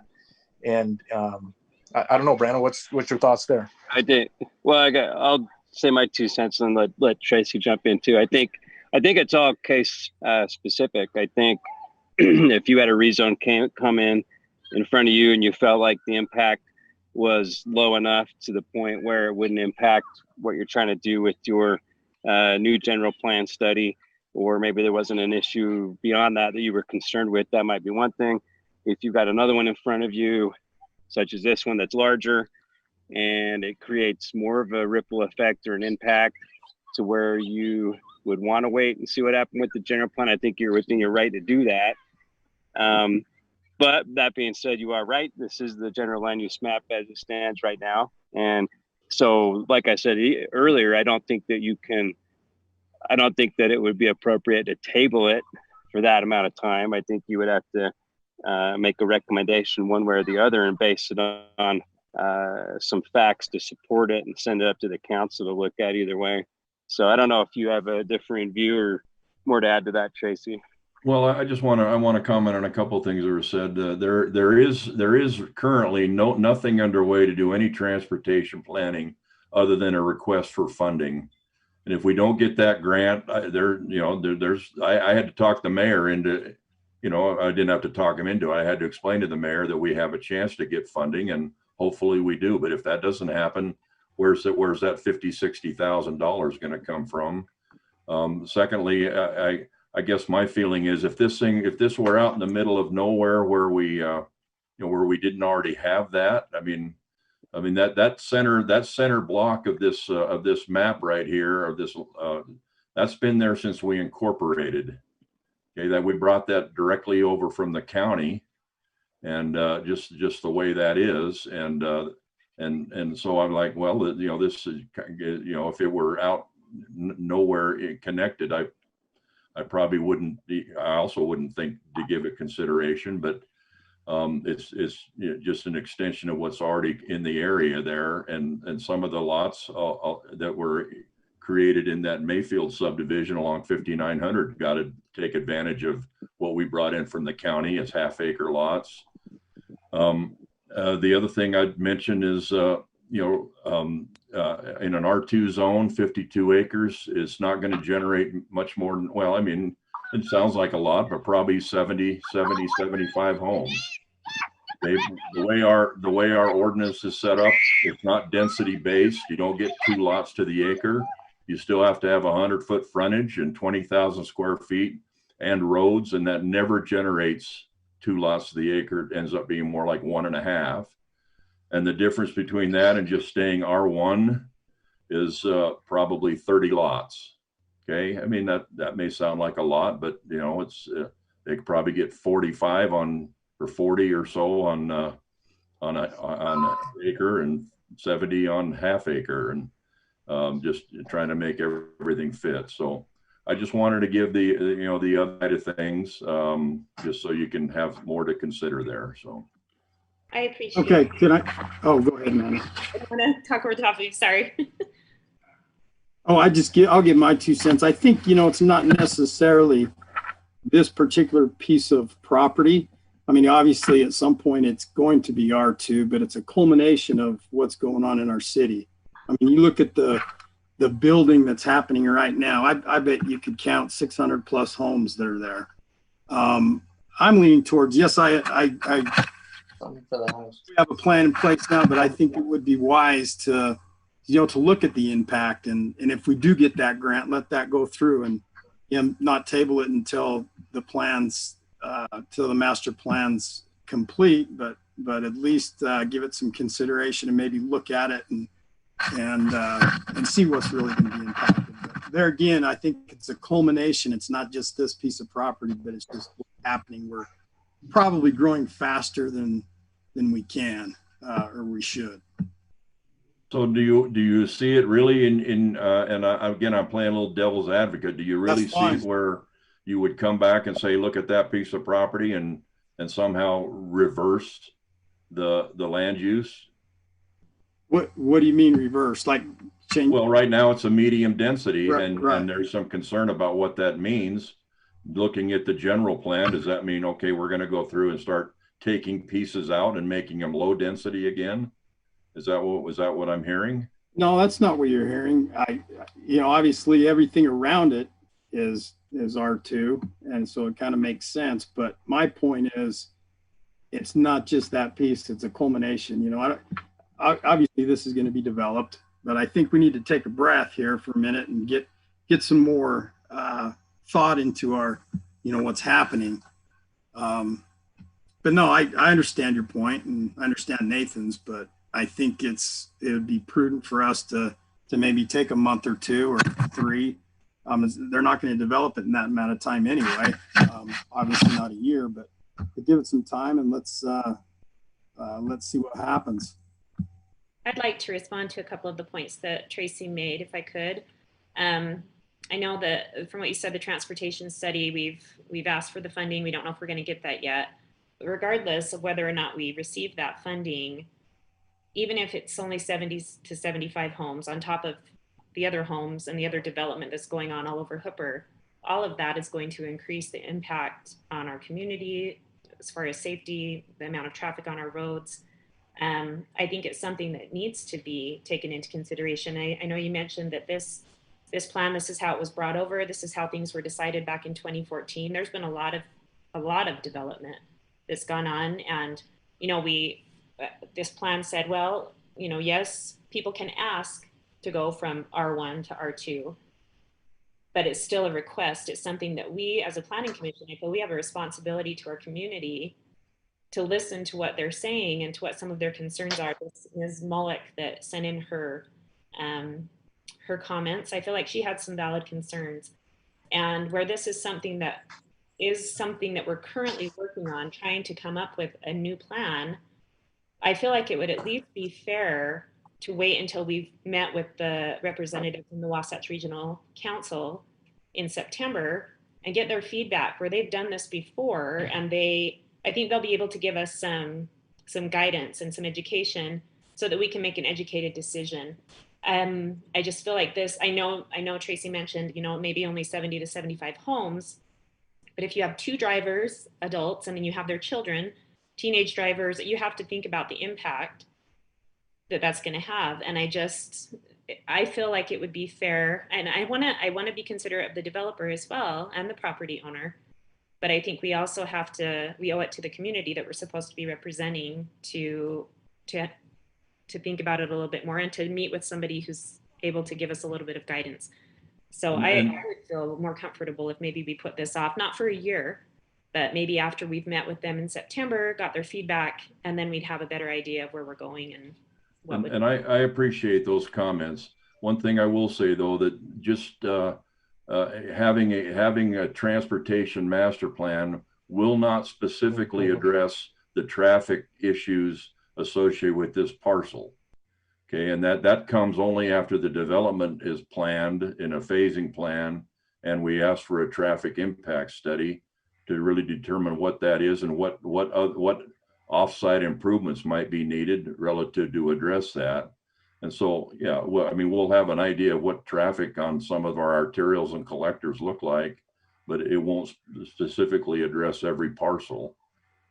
And I don't know, Brandon, what's your thoughts there? I did. Well, I'll say my 2 cents and let Tracy jump in too. I think it's all case specific. I think if you had a rezone come in front of you and you felt like the impact was low enough to the point where it wouldn't impact what you're trying to do with your new general plan study, or maybe there wasn't an issue beyond that you were concerned with, that might be one thing. If you've got another one in front of you, such as this one that's larger, and it creates more of a ripple effect or an impact to where you would want to wait and see what happened with the general plan, I think you're within your right to do that. But that being said, you are right. This is the general land use map as it stands right now. And so, like I said earlier, I don't think that it would be appropriate to table it for that amount of time. I think you would have to make a recommendation one way or the other and base it on some facts to support it and send it up to the council to look at either way. So I don't know if you have a differing view or more to add to that, Tracy. Well, I want to comment on a couple of things that were said. There is currently nothing underway to do any transportation planning other than a request for funding. And if we don't get that grant, I had to talk the mayor into, I didn't have to talk him into it. I had to explain to the mayor that we have a chance to get funding, and hopefully we do. But if that doesn't happen, where's that $50,000-$60,000 going to come from? Secondly, I guess my feeling is if this were out in the middle of nowhere where we didn't already have that, I mean that center block of this map right here, that's been there since we incorporated. Okay, that we brought that directly over from the county, and just the way that is, and so I'm like, well, this is, if it were out nowhere connected, I probably wouldn't I also wouldn't think to give it consideration, but it's just an extension of what's already in the area there, and some of the lots that were created in that Mayfield subdivision along 5900 got to take advantage of what we brought in from the county as half-acre lots. The other thing I'd mention is in an R2 zone, 52 acres is not going to generate much more than, well, I mean, it sounds like a lot, but probably 75 homes. The way our ordinance is set up, it's not density based. You don't get 2 lots to the acre. You still have to have 100-foot frontage and 20,000 square feet and roads, and that never generates 2 lots to the acre. It ends up being more like 1.5. And the difference between that and just staying R1 is probably 30 lots. Okay, I mean that may sound like a lot, but it's they could probably get 45 or 40 or so on an acre and 70 on half acre, and just trying to make everything fit. So I just wanted to give the other side of things, just so you can have more to consider there. So. I appreciate it. Okay, can I? Oh, go ahead, Manny. I don't want to talk over the top of you. Sorry. Oh, I'll give my 2 cents. I think, it's not necessarily this particular piece of property. I mean, obviously at some point it's going to be R2, but it's a culmination of what's going on in our city. I mean, you look at the building that's happening right now, I bet you could count 600 plus homes that are there. I'm leaning towards, yes, we have a plan in place now, but I think it would be wise to look at the impact, and if we do get that grant, let that go through and not table it until the plans, till the master plan's complete, but at least give it some consideration and maybe look at it and see what's really going to be impacted. But there again, I think it's a culmination. It's not just this piece of property, but it's just what's happening. We're probably growing faster than we can or we should. So do you see it really again, I'm playing a little devil's advocate. Do you really see it where you would come back and say, look at that piece of property and somehow reverse the land use? What do you mean reverse? Like change? Well, right now it's a medium density, right. And there's some concern about what that means. Looking at the general plan, does that mean, okay, we're going to go through and start taking pieces out and making them low density again? Was that what I'm hearing? No, that's not what you're hearing. Obviously everything around it is R2, and so it kind of makes sense. But my point is, it's not just that piece; it's a culmination. Obviously this is going to be developed, but I think we need to take a breath here for a minute and get some more thought into our, what's happening. But no, I understand your point, and I understand Nathan's, but I think it would be prudent for us to maybe take a month or 2 or 3. They're not going to develop it in that amount of time anyway. Obviously not a year, but give it some time and let's see what happens. I'd like to respond to a couple of the points that Tracy made, if I could. I know that from what you said, the transportation study, we've asked for the funding. We don't know if we're going to get that yet. But regardless of whether or not we receive that funding, even if it's only 70 to 75 homes on top of the other homes and the other development that's going on all over Hooper, all of that is going to increase the impact on our community as far as safety, the amount of traffic on our roads. I think it's something that needs to be taken into consideration. I know you mentioned that this plan, this is how it was brought over. This is how things were decided back in 2014. There's been a lot of development that's gone on, and this plan said, well, yes, people can ask to go from R1 to R2, but it's still a request. It's something that we, as a planning commission, I feel we have a responsibility to our community to listen to what they're saying and to what some of their concerns are. This Ms. Mullock that sent in her comments, I feel like she had some valid concerns. And where this is something that we're currently working on, trying to come up with a new plan, I feel like it would at least be fair to wait until we've met with the representative from the Wasatch Regional Council in September and get their feedback, where they've done this before, and I think they'll be able to give us some guidance and some education so that we can make an educated decision. I just feel like this, I know Tracy mentioned, maybe only 70 to 75 homes, but if you have 2 drivers, adults, and then you have their children, teenage drivers, you have to think about the impact that's going to have. And I feel like it would be fair, and I want to be considerate of the developer as well and the property owner. But I think we also we owe it to the community that we're supposed to be representing to think about it a little bit more and to meet with somebody who's able to give us a little bit of guidance. So I would feel more comfortable if maybe we put this off, not for a year, but maybe after we've met with them in September, got their feedback, and then we'd have a better idea of where we're going and what would. And I appreciate those comments. One thing I will say though, that just having a transportation master plan will not specifically address the traffic issues associated with this parcel. Okay, and that comes only after the development is planned in a phasing plan, and we ask for a traffic impact study to really determine what that is and what offsite improvements might be needed relative to address that. And so, yeah, well, I mean, we'll have an idea of what traffic on some of our arterials and collectors look like, but it won't specifically address every parcel.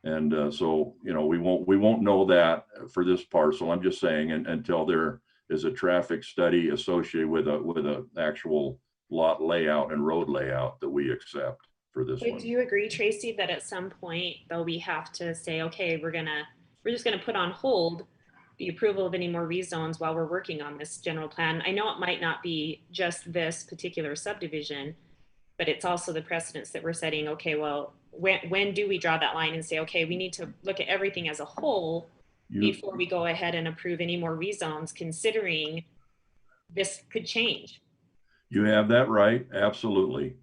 And so, you know, we won't know that for this parcel. I'm just saying, until there is a traffic study associated with a actual lot layout and road layout that we accept for this one. Do you agree, Tracy, that at some point though we have to say, okay, we're just gonna put on hold the approval of any more rezones while we're working on this general plan? I know it might not be just this particular subdivision, but it's also the precedents that we're setting. Okay, well, when do we draw that line and say, okay, we need to look at everything as a whole before we go ahead and approve any more rezones, considering this could change? You have that right, absolutely,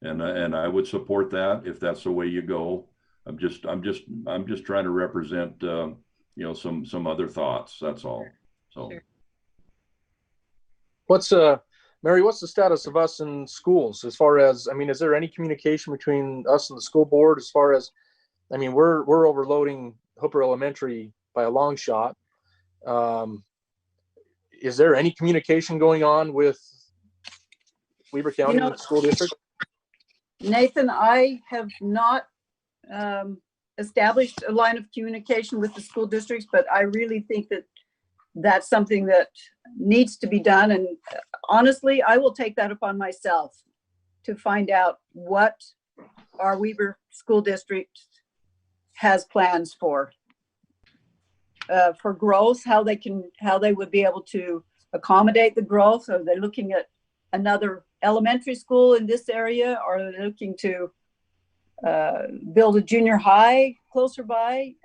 and I would support that if that's the way you go. I'm just trying to represent you know, some other thoughts. That's all. So, sure. What's Mary, what's the status of us in schools as far as, I mean, is there any communication between us and the school board as far as, I mean, we're overloading Hooper Elementary by a long shot. Is there any communication going on with Weber County School District? Nathan, I have not established a line of communication with the school districts, but I really think that that's something that needs to be done. And honestly, I will take that upon myself to find out what our Weber School District has plans for growth, how they would be able to accommodate the growth. Are they looking at another elementary school in this area? Or are they looking to build a junior high closer by?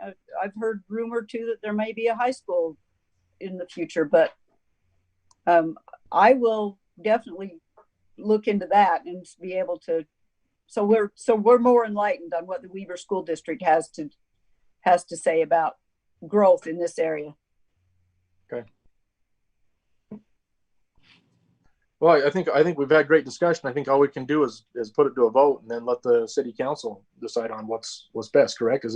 I've heard rumor too that there may be a high school in the future, but I will definitely look into that and be able to. So we're more enlightened on what the Weber School District has to say about growth in this area. Okay. Well, I think we've had great discussion. I think all we can do is put it to a vote and then let the city council decide on what's best. Correct?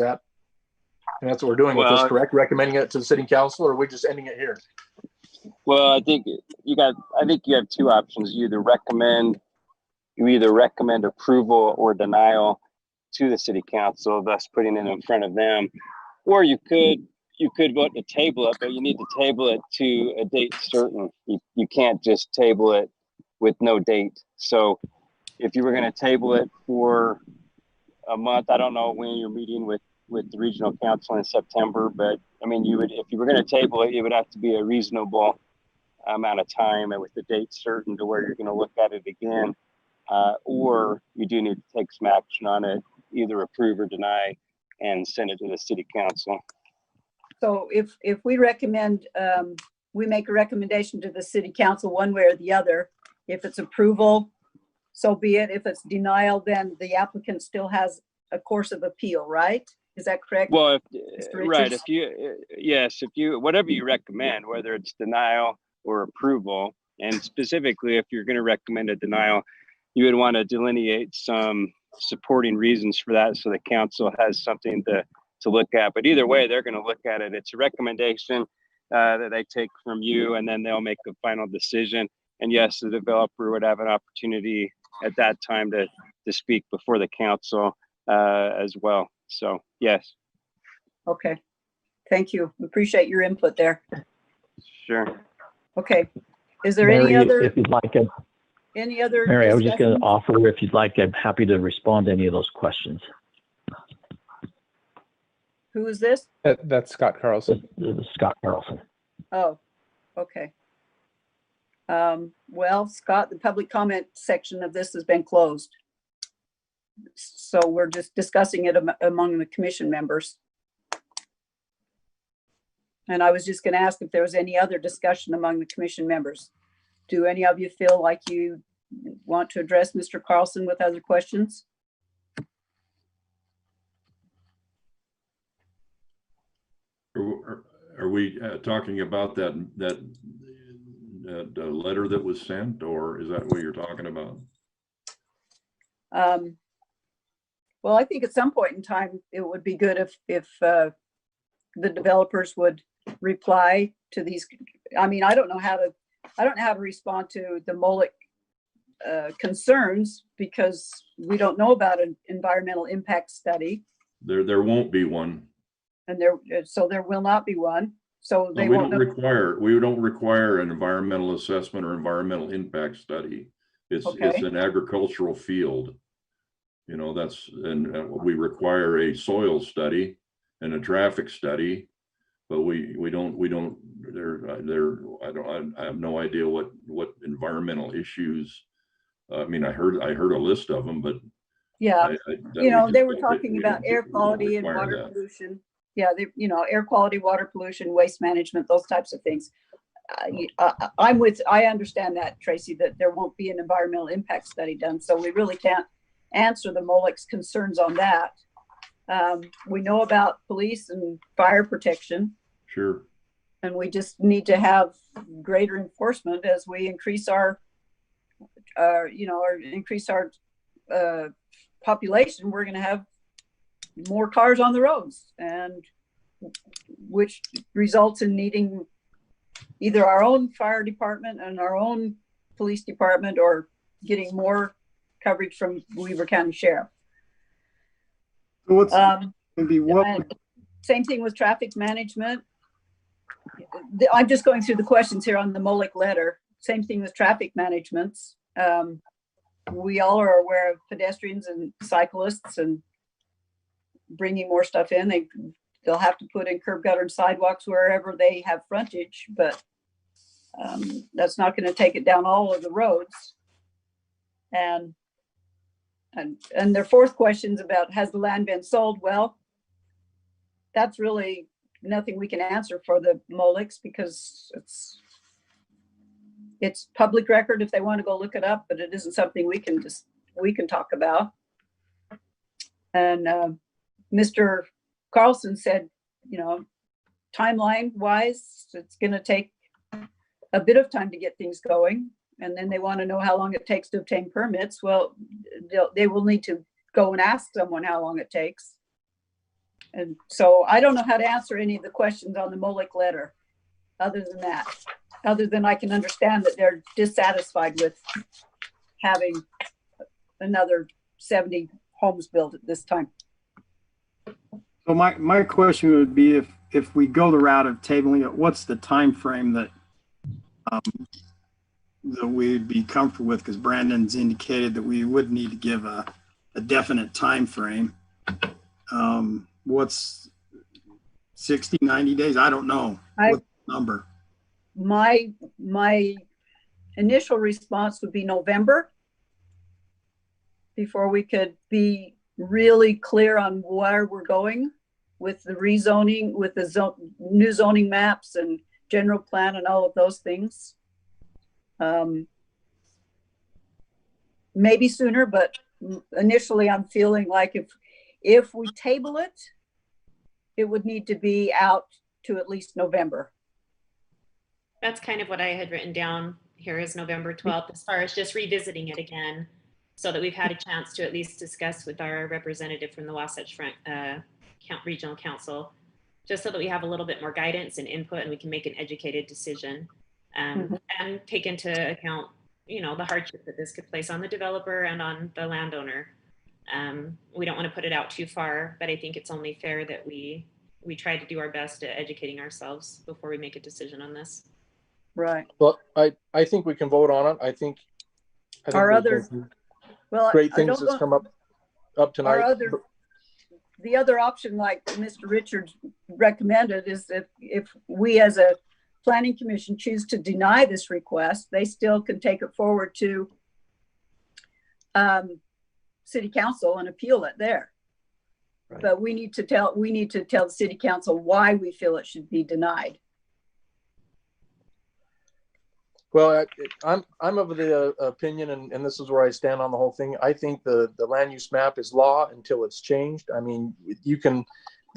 That's what we're doing with this, correct? Recommending it to the city council, or are we just ending it here? Well, I think you have two options. You either recommend approval or denial to the city council, thus putting it in front of them, or you could vote to table it, but you need to table it to a date certain. You can't just table it with no date. So if you were going to table it for a month, I don't know when you're meeting with the regional council in September, but I mean, if you were going to table it, it would have to be a reasonable amount of time and with the date certain to where you're going to look at it again, or you do need to take some action on it, either approve or deny, and send it to the city council. So if we recommend, we make a recommendation to the city council one way or the other. If it's approval, so be it. If it's denial, then the applicant still has a course of appeal, right? Is that correct? Well, right. If you whatever you recommend, whether it's denial or approval, and specifically if you're going to recommend a denial, you would want to delineate some supporting reasons for that, so the council has something to look at. But either way, they're going to look at it. It's a recommendation that they take from you, and then they'll make a final decision. And yes, the developer would have an opportunity at that time to speak before the council as well. So yes. Okay. Thank you. Appreciate your input there. Sure. Okay. Is there Mary, any other? If you'd like, any other? Mary, I was just going to discussion? offer, if you'd like, I'm happy to respond to any of those questions. Who is this? That's Scott Carlson. This is Scott Carlson. Oh, okay. Well, Scott, the public comment section of this has been closed. So we're just discussing it among the commission members. And I was just going to ask if there was any other discussion among the commission members. Do any of you feel like you want to address Mr. Carlson with other questions? Are we talking about that letter that was sent, or is that what you're talking about? Well, I think at some point in time, it would be good if the developers would reply to these I mean, I don't know how to respond to the Moloch concerns because we don't know about an environmental impact study, There won't be one. and so there will not be one. So they We won't don't know. require an environmental assessment or environmental impact study. It's Okay. an agricultural field. You know, and we require a soil study and a traffic study, but I have no idea what environmental issues. I mean, I heard a list of them, but Yeah, they were talking about air we don't quality and require water that. pollution. Yeah, air quality, water pollution, waste management, those types of things. I understand that, Tracy, that there won't be an environmental impact study done. So we really can't answer the Moloch's concerns on that. We know about police and fire protection. Sure. And we just need to have greater enforcement as we increase our population. We're going to have more cars on the roads, and which results in needing either our own fire department and our own police department, or getting more coverage from Weaver County Sheriff. So what's maybe what? Same thing with traffic management. I'm just going through the questions here on the Moloch letter. Same thing with traffic management. We all are aware of pedestrians and cyclists and bringing more stuff in. They'll have to put in curb, gutter, and sidewalks wherever they have frontage, but that's not going to take it down all of the roads. And their fourth question's about, has the land been sold? Well, that's really nothing we can answer for the Molochs because it's public record if they want to go look it up, but it isn't something we can talk about. And Mr. Carlson said, timeline wise, it's going to take a bit of time to get things going. And then they want to know how long it takes to obtain permits. Well, they will need to go and ask someone how long it takes. And so I don't know how to answer any of the questions on the Moloch letter other than I can understand that they're dissatisfied with having another 70 homes built at this time. So my question would be, if we go the route of tabling it, what's the time frame that we'd be comfortable with? Because Brandon's indicated that we would need to give a definite time frame. What's 60, 90 days? I don't know. What's the number? My initial response would be November, before we could be really clear on where we're going with the rezoning, with the new zoning maps and general plan and all of those things. Maybe sooner, but initially I'm feeling like if we table it, it would need to be out to at least November. That's kind of what I had written down here is November 12th, as far as just revisiting it again, so that we've had a chance to at least discuss with our representative from the Wasatch Front Regional Council, just so that we have a little bit more guidance and input and we can make an educated decision and take into account, the hardship that this could place on the developer and on the landowner. We don't want to put it out too far, but I think it's only fair that we try to do our best at educating ourselves before we make a decision on this. Right. Well, I think we can vote on it. I think our other great things that's come up tonight. The other option, like Mr. Richards recommended, is that if we as a planning commission choose to deny this request, they still can take it forward to city council and appeal it there. Right. But we need to tell the city council why we feel it should be denied. Well, I'm of the opinion, and this is where I stand on the whole thing. I think the land use map is law until it's changed. I mean,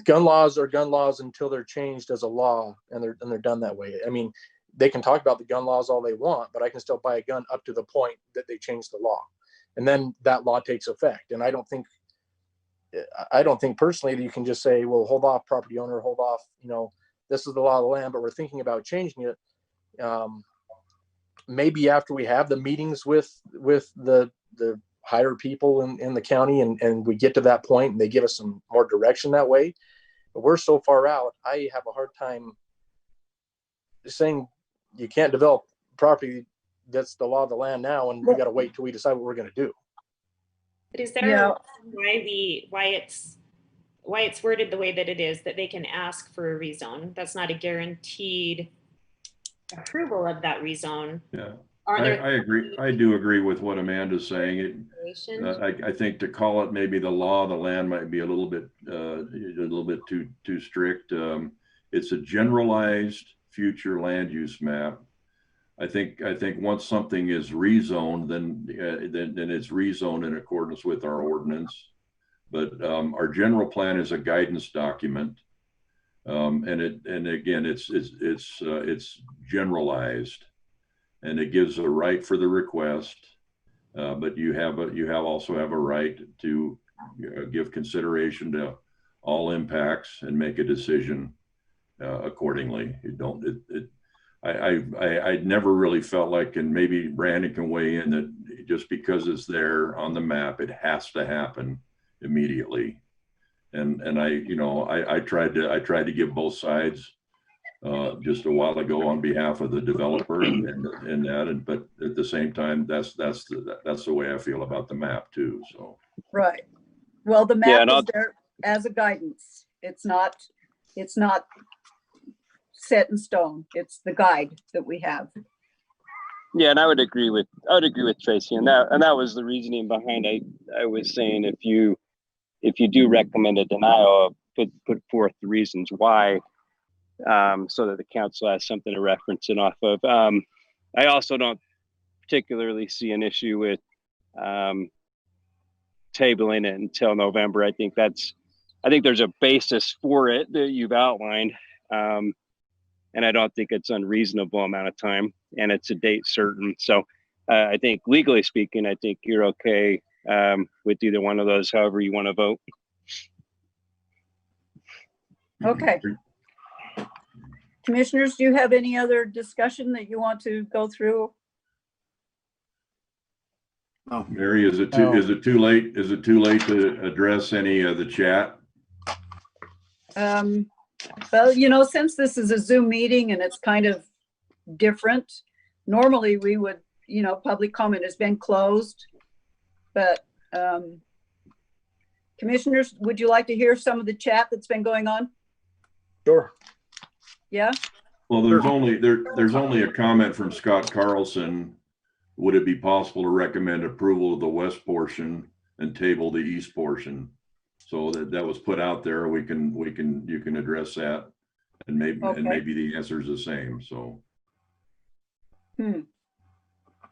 gun laws are gun laws until they're changed as a law, and they're done that way. I mean, they can talk about the gun laws all they want, but I can still buy a gun up to the point that they change the law, and then that law takes effect. And I don't think personally that you can just say, well, hold off, property owner, hold off. This is the law of the land, but we're thinking about changing it. Maybe after we have the meetings with the higher people in the county and we get to that point and they give us some more direction that way. But we're so far out, I have a hard time saying you can't develop property that's the law of the land now, and we got to wait till we decide what we're going to do. But is there a reason why it's worded the way that it is, that they can ask for a rezone? That's not a guaranteed approval of that rezone. Yeah, Are there? I agree. I do agree with what Amanda's saying. I think to call it maybe the law of the land might be a little bit too strict. It's a generalized future land use map. I think once something is rezoned, then it's rezoned in accordance with our ordinance. But our general plan is a guidance document, and again it's generalized, and it gives a right for the request, but you also have a right to give consideration to all impacts and make a decision accordingly. I never really felt like, and maybe Brandon can weigh in, that just because it's there on the map, it has to happen immediately. And I tried to give both sides just a while ago on behalf of the developer but at the same time, that's the way I feel about the map too. So Right. Well, the map is there as a guidance. It's not set in stone. It's the guide that we have. Yeah, and I would agree with Tracy, and that was the reasoning behind I was saying if you do recommend a denial, put forth the reasons why, so that the council has something to reference it off of. I also don't particularly see an issue with tabling it until November. I think there's a basis for it that you've outlined. And I don't think it's unreasonable amount of time, and it's a date certain. So I think legally speaking, I think you're okay with either one of those, however you want to vote. Okay. Commissioners, do you have any other discussion that you want to go through? Oh, Mary, is it too late to address any of the chat? Well, since this is a Zoom meeting and it's kind of different, normally we would, public comment has been closed. But commissioners, would you like to hear some of the chat that's been going on? Sure. Yeah. Well, there's only a comment from Scott Carlson. Would it be possible to recommend approval of the west portion and table the east portion? So that was put out there. You can address that, and maybe the answer is the same. So,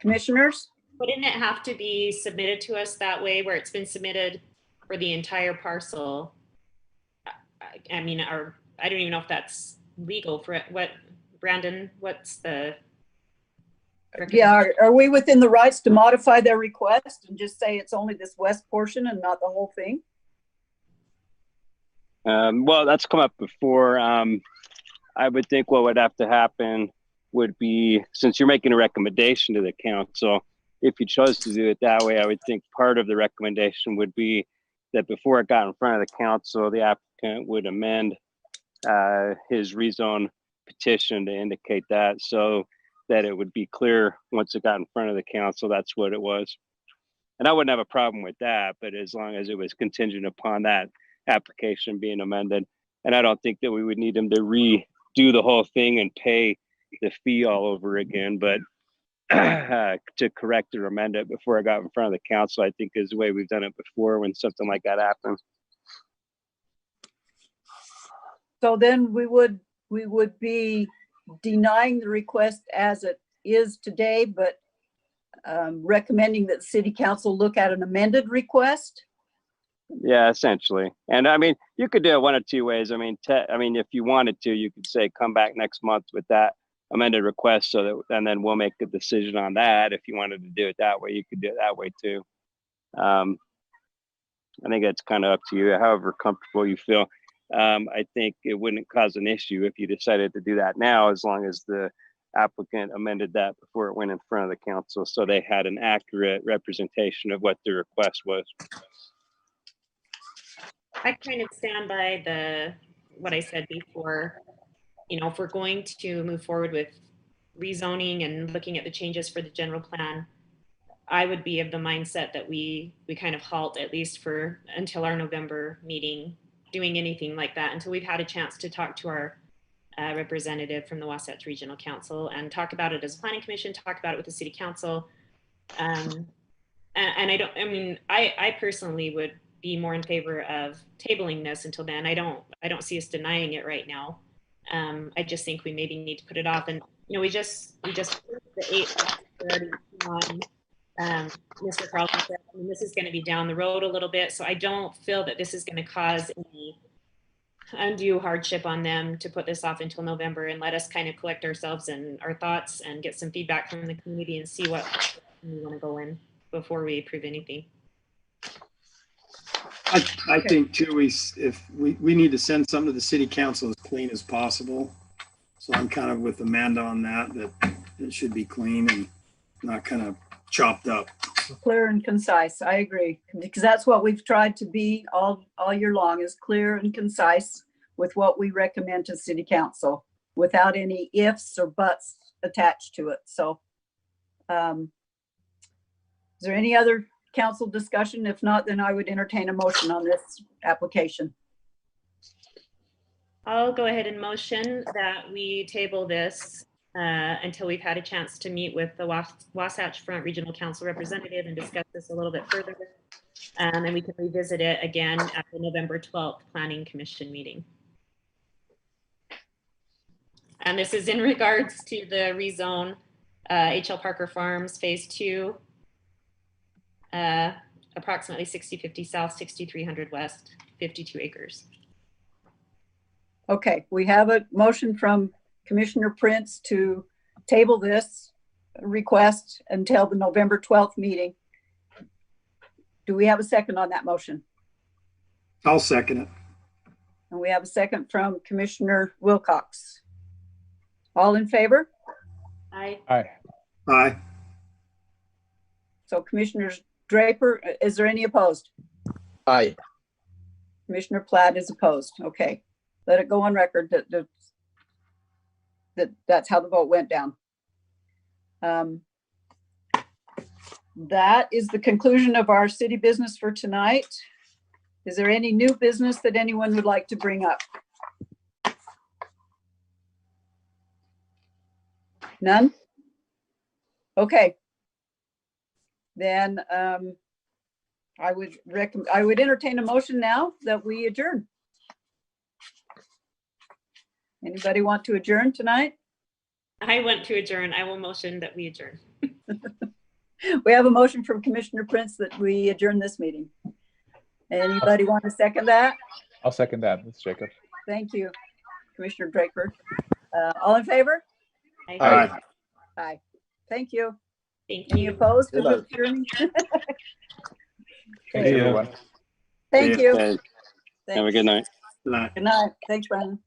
commissioners, wouldn't it have to be submitted to us that way, where it's been submitted for the entire parcel? I mean, I don't even know if that's legal for what, Brandon. What's the? Yeah, are we within the rights to modify their request and just say it's only this west portion and not the whole thing? Well, that's come up before. I would think what would have to happen would be, since you're making a recommendation to the council, if you chose to do it that way, I would think part of the recommendation would be that before it got in front of the council, the applicant would amend his rezone petition to indicate that, so that it would be clear once it got in front of the council, that's what it was. And I wouldn't have a problem with that, but as long as it was contingent upon that application being amended. And I don't think that we would need them to redo the whole thing and pay the fee all over again, but to correct or amend it before it got in front of the council, I think is the way we've done it before when something like that happens. So then we would be denying the request as it is today, but recommending that the city council look at an amended request. Yeah, essentially. And I mean, you could do it one of two ways. I mean, if you wanted to, you could say, come back next month with that amended request, so that, and then we'll make a decision on that. If you wanted to do it that way, you could do it that way too. I think it's kind of up to you, however comfortable you feel. I think it wouldn't cause an issue if you decided to do that now, as long as the applicant amended that before it went in front of the council, so they had an accurate representation of what the request was. I kind of stand by what I said before. You know, if we're going to move forward with rezoning and looking at the changes for the general plan, I would be of the mindset that we kind of halt, at least for until our November meeting, doing anything like that until we've had a chance to talk to our representative from the Wasatch Regional Council and talk about it as a planning commission, talk about it with the city council. And I personally would be more in favor of tabling this until then. I don't see us denying it right now. I just think we maybe need to put it off. And you know, we just the 8th on. Mr. Carlson said, I mean, this is going to be down the road a little bit, so I don't feel that this is going to cause any undue hardship on them to put this off until November and let us kind of collect ourselves and our thoughts and get some feedback from the community and see what we want to go in before we approve anything. I think too, we need to send something to the city council as clean as possible. So I'm kind of with Amanda on that it should be clean and not kind of chopped up. Clear and concise. I agree, because that's what we've tried to be all year long, is clear and concise with what we recommend to city council without any ifs or buts attached to it. So is there any other council discussion? If not, then I would entertain a motion on this application. I'll go ahead and motion that we table this until we've had a chance to meet with the Wasatch Front Regional Council representative and discuss this a little bit further. And we can revisit it again at the November 12th Planning Commission meeting. And this is in regards to the rezone H.L. Parker Farms Phase 2, approximately 6050 South, 6300 West, 52 acres. Okay, we have a motion from Commissioner Prince to table this request until the November 12th meeting. Do we have a second on that motion? I'll second it. And we have a second from Commissioner Wilcox. All in favor? Aye. Aye. Aye. So Commissioner Draper, is there any opposed? Aye. Commissioner Platt is opposed. Okay, let it go on record that's how the vote went down. That is the conclusion of our city business for tonight. Is there any new business that anyone would like to bring up? None? Okay. Then I would entertain a motion now that we adjourn. Anybody want to adjourn tonight? I want to adjourn. I will motion that we adjourn. We have a motion from Commissioner Prince that we adjourn this meeting. Anybody want to second that? I'll second that. It's Jacob. Thank you, Commissioner Draper. All in favor? Aye. Aye. Aye. Thank you. Thank Any you. opposed? Good night. Thanks, everyone. Thank you. Okay. Have a good night. Good night. Good night. Thanks, Brandon.